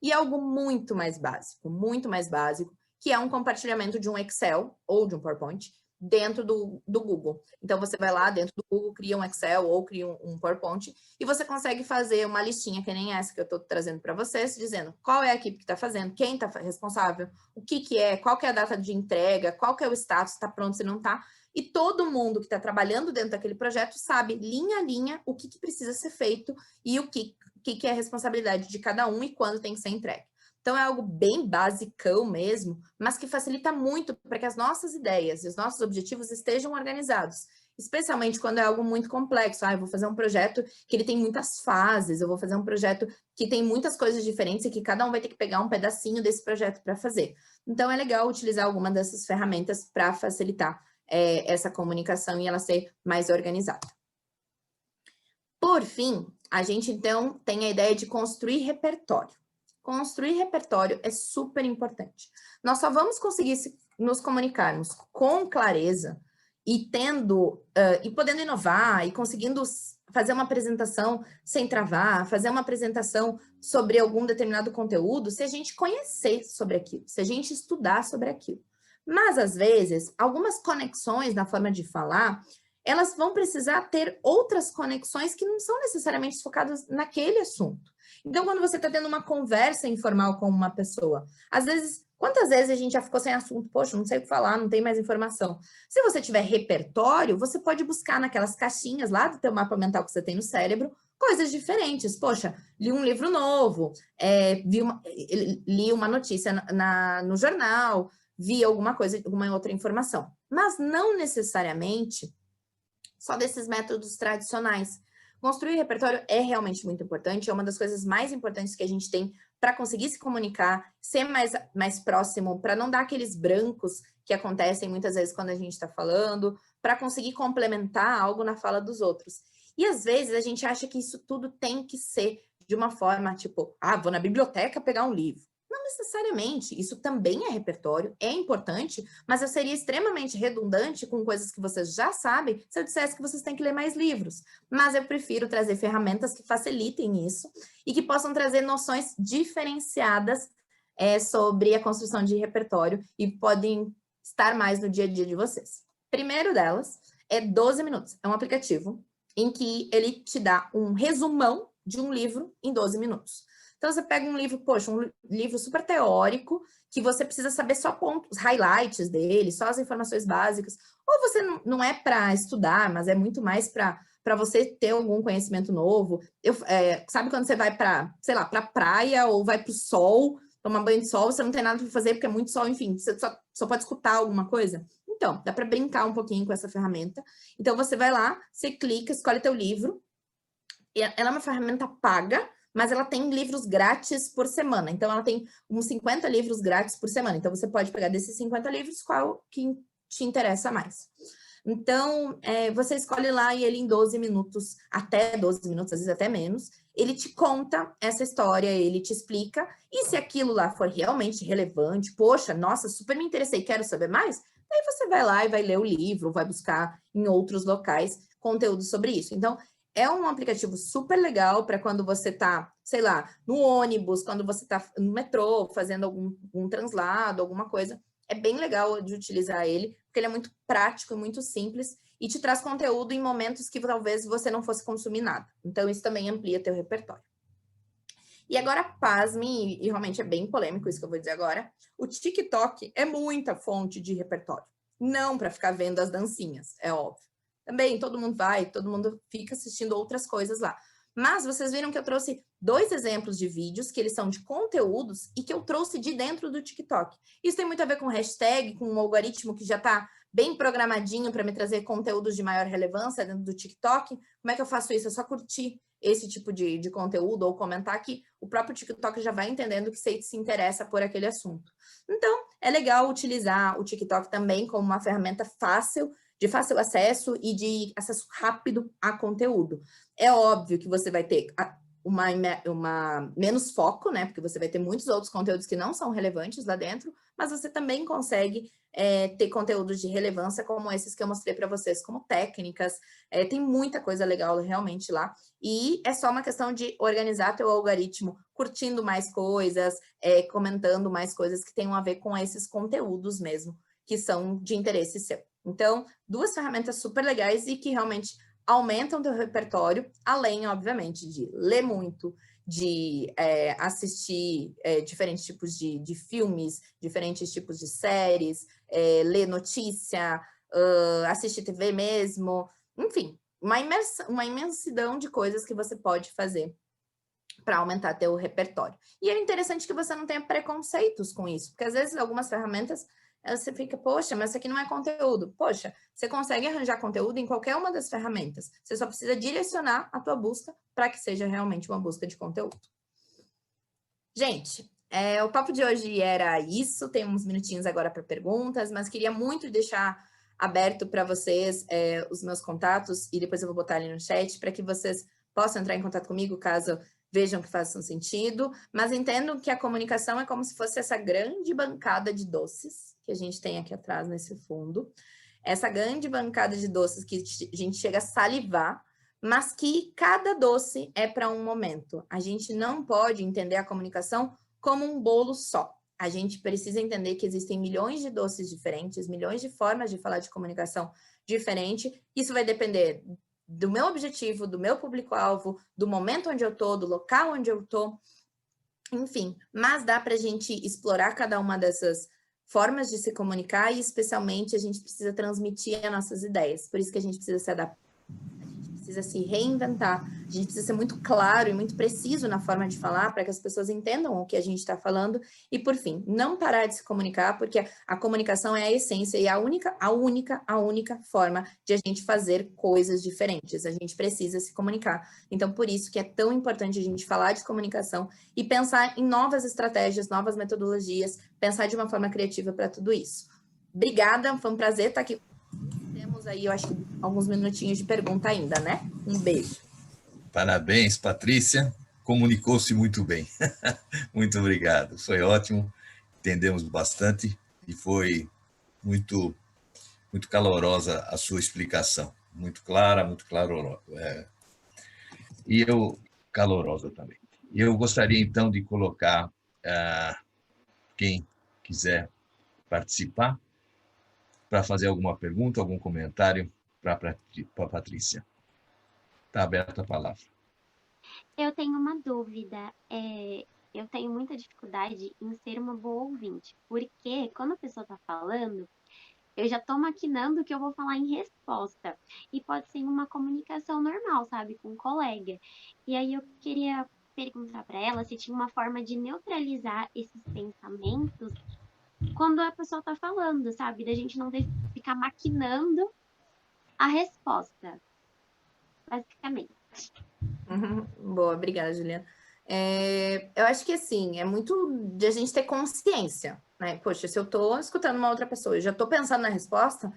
E algo muito mais básico, que é um compartilhamento de um Excel ou de um PowerPoint dentro do Google. Então, você vai lá dentro do Google, cria um Excel ou cria um PowerPoint e você consegue fazer uma listinha, que nem essa que eu estou trazendo para vocês, dizendo qual é a equipe que está fazendo, quem está responsável, o que é, qual que é a data de entrega, qual que é o status, está pronto, se não está. E todo mundo que está trabalhando dentro daquele projeto sabe, linha a linha, o que precisa ser feito e o que é a responsabilidade de cada um e quando tem que ser entregue. Então, é algo bem basicão mesmo, mas que facilita muito para que as nossas ideias e os nossos objetivos estejam organizados. Especialmente quando é algo muito complexo. Eu vou fazer um projeto que ele tem muitas fases, eu vou fazer um projeto que tem muitas coisas diferentes e que cada um vai ter que pegar um pedacinho desse projeto para fazer. Então, é legal utilizar alguma dessas ferramentas para facilitar essa comunicação e ela ser mais organizada. Por fim, a gente, então, tem a ideia de construir repertório. Construir repertório é super importante. Nós só vamos conseguir nos comunicarmos com clareza e podendo inovar e conseguindo fazer uma apresentação sem travar, fazer uma apresentação sobre algum determinado conteúdo, se a gente conhecer sobre aquilo, se a gente estudar sobre aquilo. Mas, às vezes, algumas conexões na forma de falar, elas vão precisar ter outras conexões que não são necessariamente focadas naquele assunto. Então, quando você está tendo uma conversa informal com uma pessoa, às vezes, quantas vezes a gente já ficou sem assunto? Poxa, não sei o que falar, não tem mais informação. Se você tiver repertório, você pode buscar naquelas caixinhas lá do teu mapa mental que você tem no cérebro, coisas diferentes. Poxa, li um livro novo, li uma notícia no jornal, vi alguma coisa, alguma outra informação. Mas não necessariamente só desses métodos tradicionais. Construir repertório é realmente muito importante, é uma das coisas mais importantes que a gente tem para conseguir se comunicar, ser mais próximo, para não dar aqueles brancos que acontecem muitas vezes quando a gente está falando, para conseguir complementar algo na fala dos outros. E às vezes a gente acha que isso tudo tem que ser de uma forma tipo, vou na biblioteca pegar um livro. Não necessariamente, isso também é repertório, é importante, mas eu seria extremamente redundante com coisas que vocês já sabem se eu dissesse que vocês têm que ler mais livros. Mas eu prefiro trazer ferramentas que facilitem isso e que possam trazer noções diferenciadas sobre a construção de repertório e podem estar mais no dia a dia de vocês. Primeiro delas é 12 minutos. É um aplicativo em que ele te dá um resumão de um livro em 12 minutos. Então, você pega um livro, um livro super teórico, que você precisa saber só pontos, highlights dele, só as informações básicas. Ou você não é para estudar, mas é muito mais para você ter algum conhecimento novo. Sabe quando você vai para, sei lá, para praia ou vai para o sol, tomar banho de sol, você não tem nada para fazer porque é muito sol, enfim, você só pode escutar alguma coisa? Então, dá para brincar um pouquinho com essa ferramenta. Então, você vai lá, você clica, escolhe teu livro. Ela é uma ferramenta paga, mas ela tem livros grátis por semana. Então, ela tem uns 50 livros grátis por semana. Então, você pode pegar desses 50 livros qual que te interessa mais. Então, você escolhe lá e ele em 12 minutos, até 12 minutos, às vezes até menos, ele te conta essa história, ele te explica. E se aquilo lá for realmente relevante, poxa, nossa, super me interessei, quero saber mais, daí você vai lá e vai ler o livro, vai buscar em outros locais conteúdo sobre isso. Então, é um aplicativo super legal para quando você está, sei lá, no ônibus, quando você está no metrô, fazendo algum translado, alguma coisa. É bem legal de utilizar ele, porque ele é muito prático e muito simples e te traz conteúdo em momentos que talvez você não fosse consumir nada. Então, isso também amplia teu repertório. E agora, pasme, e realmente é bem polêmico isso que eu vou dizer agora, o TikTok é muita fonte de repertório. Não para ficar vendo as dancinhas, é óbvio. Também todo mundo fica assistindo outras coisas lá. Mas vocês viram que eu trouxe 2 exemplos de vídeos que eles são de conteúdos e que eu trouxe de dentro do TikTok. Isso tem muito a ver com hashtag, com um algoritmo que já está bem programadinho para me trazer conteúdos de maior relevância dentro do TikTok. Como é que eu faço isso? É só curtir esse tipo de conteúdo ou comentar que o próprio TikTok já vai entendendo que você se interessa por aquele assunto. Então, é legal utilizar o TikTok também como uma ferramenta fácil, de fácil acesso e de acesso rápido a conteúdo. É óbvio que você vai ter uma menos foco, né? Porque você vai ter muitos outros conteúdos que não são relevantes lá dentro, mas você também consegue ter conteúdos de relevância como esses que eu mostrei para vocês, como técnicas. Tem muita coisa legal realmente lá. E é só uma questão de organizar teu algoritmo, curtindo mais coisas, comentando mais coisas que tenham a ver com esses conteúdos mesmo, que são de interesse seu. Então, 2 ferramentas super legais e que realmente aumentam teu repertório, além, obviamente, de ler muito, de assistir diferentes tipos de filmes, diferentes tipos de séries, ler notícia, assistir TV mesmo, enfim, uma imensidão de coisas que você pode fazer para aumentar teu repertório. E é interessante que você não tenha preconceitos com isso, porque às vezes algumas ferramentas você fica, poxa, mas isso aqui não é conteúdo. Poxa, você consegue arranjar conteúdo em qualquer uma das ferramentas. Você só precisa direcionar a tua busca para que seja realmente uma busca de conteúdo. Gente, o papo de hoje era isso. Tem uns minutinhos agora para perguntas, mas queria muito deixar aberto para vocês os meus contatos e depois eu vou botar ali no chat para que vocês possam entrar em contato comigo caso vejam que façam sentido, mas entendam que a comunicação é como se fosse essa grande bancada de doces que a gente tem aqui atrás nesse fundo, essa grande bancada de doces que a gente chega a salivar, mas que cada doce é para um momento. A gente não pode entender a comunicação como um bolo só. A gente precisa entender que existem milhões de doces diferentes, milhões de formas de falar de comunicação diferente. Isso vai depender do meu objetivo, do meu público-alvo, do momento onde eu estou, do local onde eu estou, enfim. Mas dá para a gente explorar cada uma dessas formas de se comunicar e, especialmente, a gente precisa transmitir as nossas ideias. Por isso que a gente precisa se adaptar, a gente precisa se reinventar, a gente precisa ser muito claro e muito preciso na forma de falar para que as pessoas entendam o que a gente está falando e, por fim, não parar de se comunicar, porque a comunicação é a essência e a única forma de a gente fazer coisas diferentes. A gente precisa se comunicar. Então, por isso que é tão importante a gente falar de comunicação e pensar em novas estratégias, novas metodologias, pensar de uma forma criativa para tudo isso. Obrigada, foi um prazer estar aqui. Temos aí, eu acho, alguns minutinhos de pergunta ainda, né? Um beijo. Parabéns, Patrícia. Comunicou-se muito bem. Muito obrigado. Foi ótimo. Entendemos bastante e foi muito calorosa a sua explicação. Muito clara, muito calorosa. E eu, calorosa também. E eu gostaria, então, de colocar quem quiser participar para fazer alguma pergunta, algum comentário para a Patrícia. Está aberta a palavra. Eu tenho uma dúvida. Eu tenho muita dificuldade em ser uma boa ouvinte, porque quando a pessoa está falando, eu já estou maquinando o que eu vou falar em resposta. E pode ser uma comunicação normal, sabe, com um colega. E aí eu queria perguntar para ela se tinha uma forma de neutralizar esses pensamentos quando a pessoa está falando, sabe? Da gente não ficar maquinando a resposta, basicamente. Boa, obrigada, Juliana. Eu acho que, assim, é muito de a gente ter consciência, né? Poxa, se eu estou escutando uma outra pessoa e já estou pensando na resposta,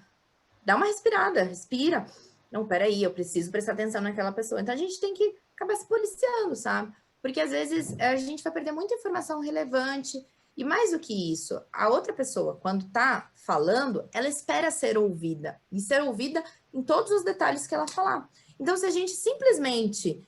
dá uma respirada, respira. Não, peraí, eu preciso prestar atenção naquela pessoa. Então, a gente tem que acabar se policiando, sabe? Porque, às vezes, a gente vai perder muita informação relevante. E mais do que isso, a outra pessoa, quando está falando, ela espera ser ouvida. E ser ouvida em todos os detalhes que ela falar. Então, se a gente simplesmente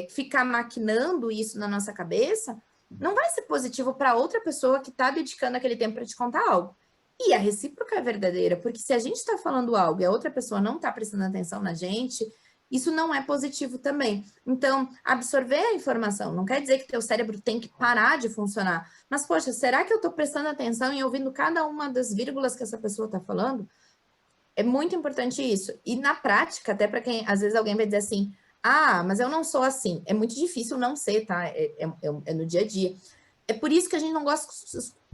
ficar maquinando isso na nossa cabeça, não vai ser positivo para outra pessoa que está dedicando aquele tempo para te contar algo. E a recíproca é verdadeira, porque se a gente está falando algo e a outra pessoa não está prestando atenção na gente, isso não é positivo também. Então, absorver a informação não quer dizer que teu cérebro tem que parar de funcionar. Mas, poxa, será que eu estou prestando atenção e ouvindo cada uma das vírgulas que essa pessoa está falando? É muito importante isso. E na prática, até para quem, às vezes alguém vai dizer assim, Ah, mas eu não sou assim. É muito difícil não ser, tá? É no dia a dia. É por isso que a gente não gosta...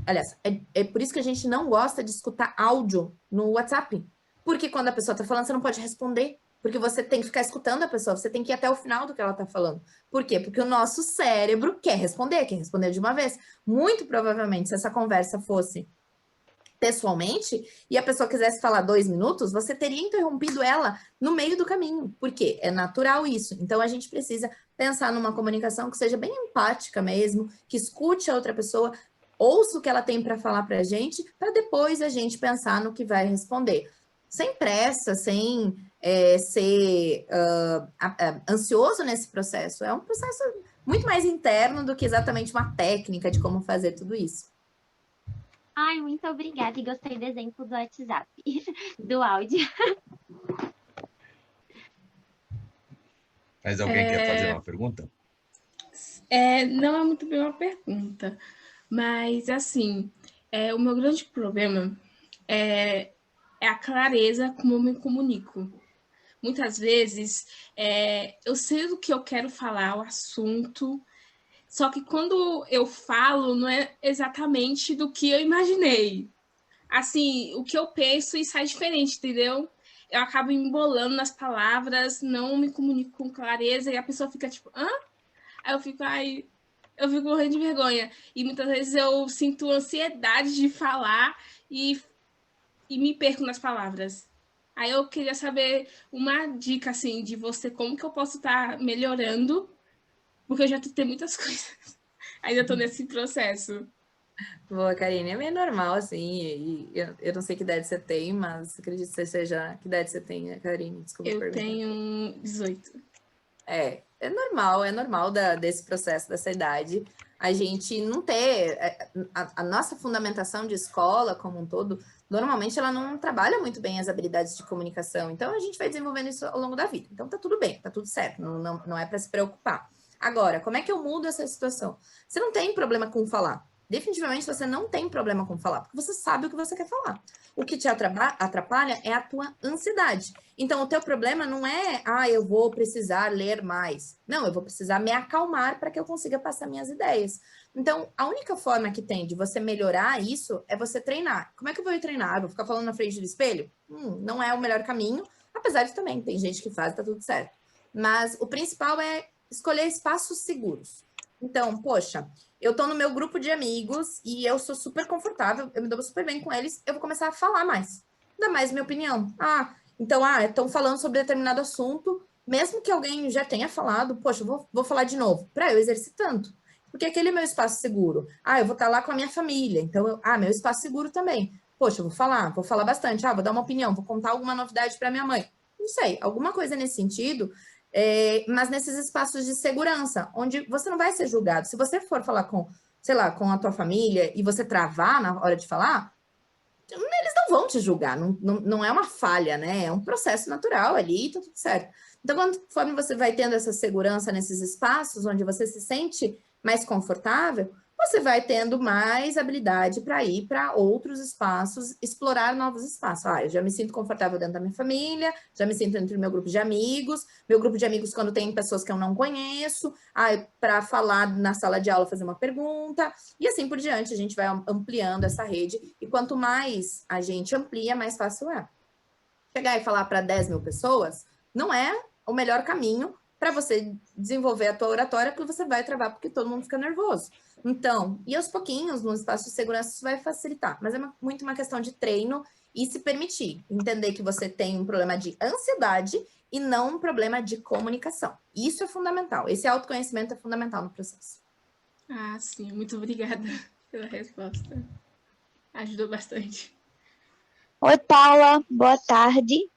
Aliás, é por isso que a gente não gosta de escutar áudio no WhatsApp. Porque quando a pessoa tá falando, você não pode responder. Porque você tem que ficar escutando a pessoa, você tem que ir até o final do que ela tá falando. Por quê? Porque o nosso cérebro quer responder de uma vez. Muito provavelmente, se essa conversa fosse pessoalmente, e a pessoa quisesse falar 2 minutos, você teria interrompido ela no meio do caminho. Por quê? É natural isso. Então, a gente precisa pensar numa comunicação que seja bem empática mesmo, que escute a outra pessoa, ouça o que ela tem para falar para a gente, para depois a gente pensar no que vai responder. Sem pressa, sem ser ansioso nesse processo. É um processo muito mais interno do que exatamente uma técnica de como fazer tudo isso. Ai, muito obrigada. E gostei do exemplo do WhatsApp, do áudio. Mas alguém quer fazer uma pergunta? Não é muito bem uma pergunta, mas, assim, o meu grande problema é a clareza como eu me comunico. Muitas vezes, eu sei do que eu quero falar, o assunto, só que quando eu falo, não é exatamente do que eu imaginei. Assim, o que eu penso e sai diferente, entendeu? Eu acabo me embolando nas palavras, não me comunico com clareza, e a pessoa fica tipo, hã? Aí eu fico morrendo de vergonha. E muitas vezes eu sinto ansiedade de falar e me perco nas palavras. Aí eu queria saber uma dica, assim, de você, como que eu posso estar melhorando, porque eu já tentei muitas coisas. Ainda estou nesse processo. Boa, Karine. É meio normal, assim, e eu não sei que idade você tem, mas acredito que você seja... Que idade você tem, Karine? Desculpa Eu perguntar. tenho 18. É normal desse processo, dessa idade, a gente não ter... A nossa fundamentação de escola, como um todo, normalmente ela não trabalha muito bem as habilidades de comunicação, então a gente vai desenvolvendo isso ao longo da vida. Então tá tudo bem, tá tudo certo, não é para se preocupar. Agora, como é que eu mudo essa situação? Você não tem problema com falar. Definitivamente você não tem problema com falar, porque você sabe o que você quer falar. O que te atrapalha é a tua ansiedade. Então, o teu problema não é, eu vou precisar ler mais. Não, eu vou precisar me acalmar para que eu consiga passar minhas ideias. Então, a única forma que tem de você melhorar isso é você treinar. Como é que eu vou treinar? Eu vou ficar falando na frente do espelho? Não é o melhor caminho, apesar de também tem gente que faz, tá tudo certo. Mas o principal é escolher espaços seguros. Então, poxa, eu tô no meu grupo de amigos e eu sou super confortável, eu me dou super bem com eles, eu vou começar a falar mais. Dar mais minha opinião. Estão falando sobre determinado assunto, mesmo que alguém já tenha falado, poxa, eu vou falar de novo, para eu exercitando. Porque aquele é meu espaço seguro. Eu vou estar lá com a minha família, então, meu espaço seguro também. Poxa, eu vou falar bastante, vou dar uma opinião, vou contar alguma novidade para minha mãe. Não sei, alguma coisa nesse sentido, mas nesses espaços de segurança, onde você não vai ser julgado. Se você for falar com a tua família e você travar na hora de falar, eles não vão te julgar, não é uma falha, né? É um processo natural ali e tá tudo certo. Então, conforme você vai tendo essa segurança nesses espaços onde você se sente mais confortável, você vai tendo mais habilidade para ir para outros espaços, explorar novos espaços. Eu já me sinto confortável dentro da minha família, já me sinto dentro do meu grupo de amigos, quando tem pessoas que eu não conheço, para falar na sala de aula, fazer uma pergunta, e assim por diante, a gente vai ampliando essa rede, e quanto mais a gente amplia, mais fácil é. Chegar e falar para 10 mil pessoas não é o melhor caminho para você desenvolver a tua oratória, porque você vai travar, porque todo mundo fica nervoso. Então, e aos pouquinhos, no espaço de segurança, isso vai facilitar. Mas é muito uma questão de treino e se permitir. Entender que você tem um problema de ansiedade e não um problema de comunicação. Isso é fundamental. Esse autoconhecimento é fundamental no processo. Sim. Muito obrigada pela resposta. Ajudou bastante. Oi, Paula. Boa tarde.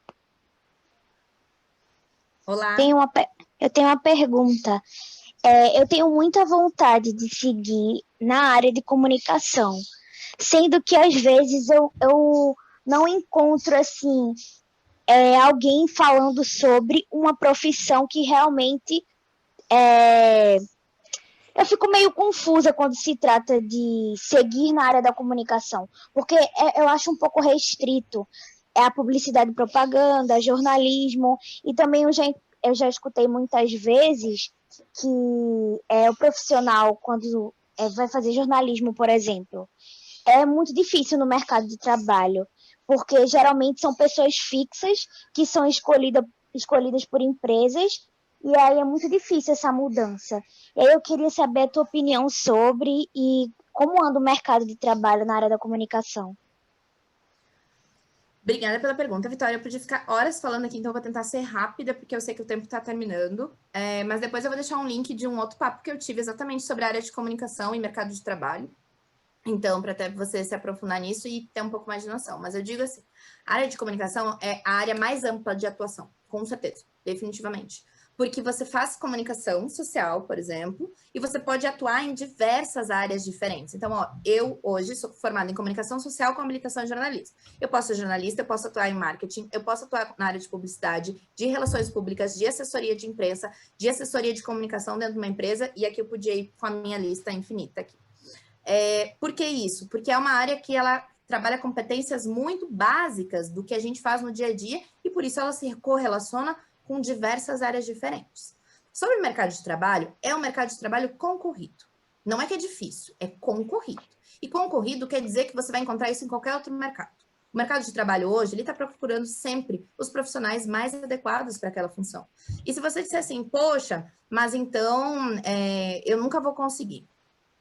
Olá. Eu tenho uma pergunta. Eu tenho muita vontade de seguir na área de comunicação, sendo que às vezes eu não encontro assim alguém falando sobre uma profissão que realmente eu fico meio confusa quando se trata de seguir na área da comunicação, porque eu acho um pouco restrito. A publicidade e propaganda, jornalismo, e também eu já escutei muitas vezes que o profissional, quando vai fazer jornalismo, por exemplo, é muito difícil no mercado de trabalho, porque geralmente são pessoas fixas que são escolhidas por empresas, e aí é muito difícil essa mudança. E aí eu queria saber a tua opinião sobre e como anda o mercado de trabalho na área da comunicação. Obrigada pela pergunta, Vitória. Eu podia ficar horas falando aqui, então eu vou tentar ser rápida, porque eu sei que o tempo está terminando. Mas depois eu vou deixar um link de um outro papo que eu tive exatamente sobre a área de comunicação e mercado de trabalho. Então, para até você se aprofundar nisso e ter um pouco mais de noção. Mas eu digo assim, a área de comunicação é a área mais ampla de atuação, com certeza, definitivamente. Porque você faz comunicação social, por exemplo, e você pode atuar em diversas áreas diferentes. Então, eu hoje sou formada em comunicação social com habilitação em jornalismo. Eu posso ser jornalista, eu posso atuar em marketing, eu posso atuar na área de publicidade, de relações públicas, de assessoria de imprensa, de assessoria de comunicação dentro de uma empresa, e aqui eu podia ir com a minha lista infinita aqui. Por que isso? Porque é uma área que ela trabalha competências muito básicas do que a gente faz no dia a dia, e por isso ela se correlaciona com diversas áreas diferentes. Sobre o mercado de trabalho, é um mercado de trabalho concorrido. Não é que é difícil, é concorrido. E concorrido quer dizer que você vai encontrar isso em qualquer outro mercado. O mercado de trabalho hoje, ele está procurando sempre os profissionais mais adequados para aquela função. E se você disser assim, poxa, mas então eu nunca vou conseguir.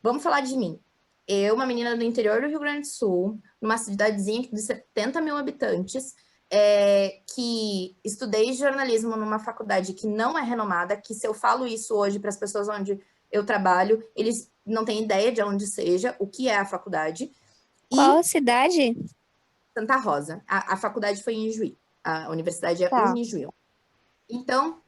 Vamos falar de mim. Eu, uma menina do interior do Rio Grande do Sul, numa cidadezinha de 70 mil habitantes, que estudei jornalismo numa faculdade que não é renomada, que se eu falo isso hoje para as pessoas onde eu trabalho, eles não têm ideia de onde seja, o que é a faculdade. Qual cidade? Santa Rosa. A faculdade foi em Ijuí. A universidade é Unijuí. Então,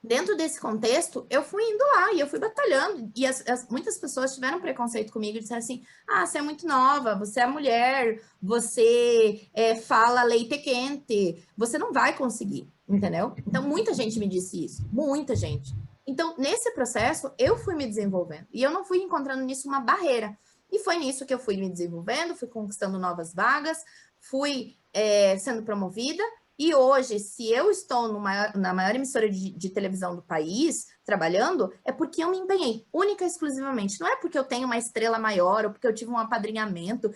dentro desse contexto, eu fui indo lá e eu fui batalhando. E muitas pessoas tiveram preconceito comigo e disseram assim, você é muito nova, você é mulher, você fala leite quente, você não vai conseguir, entendeu? Então, muita gente me disse isso, muita gente. Então, nesse processo, eu fui me desenvolvendo. E eu não fui encontrando nisso uma barreira. E foi nisso que eu fui me desenvolvendo, fui conquistando novas vagas, fui sendo promovida. E hoje, se eu estou na maior emissora de televisão do país, trabalhando, é porque eu me empenhei, única e exclusivamente. Não é porque eu tenho uma estrela maior, ou porque eu tive um apadrinhamento,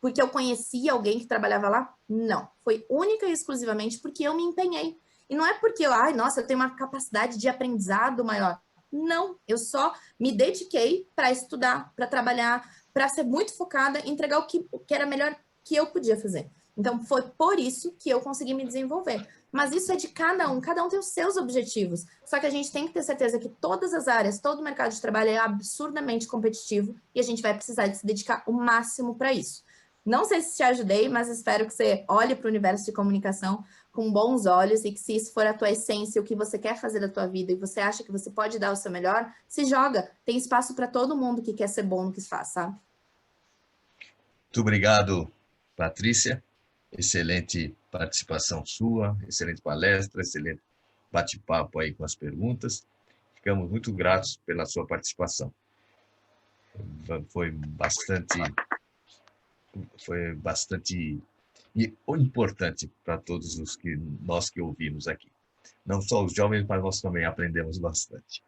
porque eu conheci alguém que trabalhava lá. Não, foi única e exclusivamente porque eu me empenhei. E não é porque eu tenho uma capacidade de aprendizado maior. Não, eu só me dediquei para estudar, para trabalhar, para ser muito focada em entregar o que era melhor que eu podia fazer. Então, foi por isso que eu consegui me desenvolver. Mas isso é de cada um tem os seus objetivos. Só que a gente tem que ter certeza que todas as áreas, todo o mercado de trabalho é absurdamente competitivo e a gente vai precisar de se dedicar o máximo para isso. Não sei se te ajudei, mas espero que você olhe para o universo de comunicação com bons olhos e que se isso for a tua essência, o que você quer fazer da tua vida e você acha que você pode dar o seu melhor, se joga. Tem espaço para todo mundo que quer ser bom no que faz, sabe? Muito obrigado, Patrícia. Excelente participação sua, excelente palestra, excelente bate-papo aí com as perguntas. Ficamos muito gratos pela sua participação. Foi bastante importante para todos nós que ouvimos aqui. Não só os jovens, mas nós também aprendemos bastante.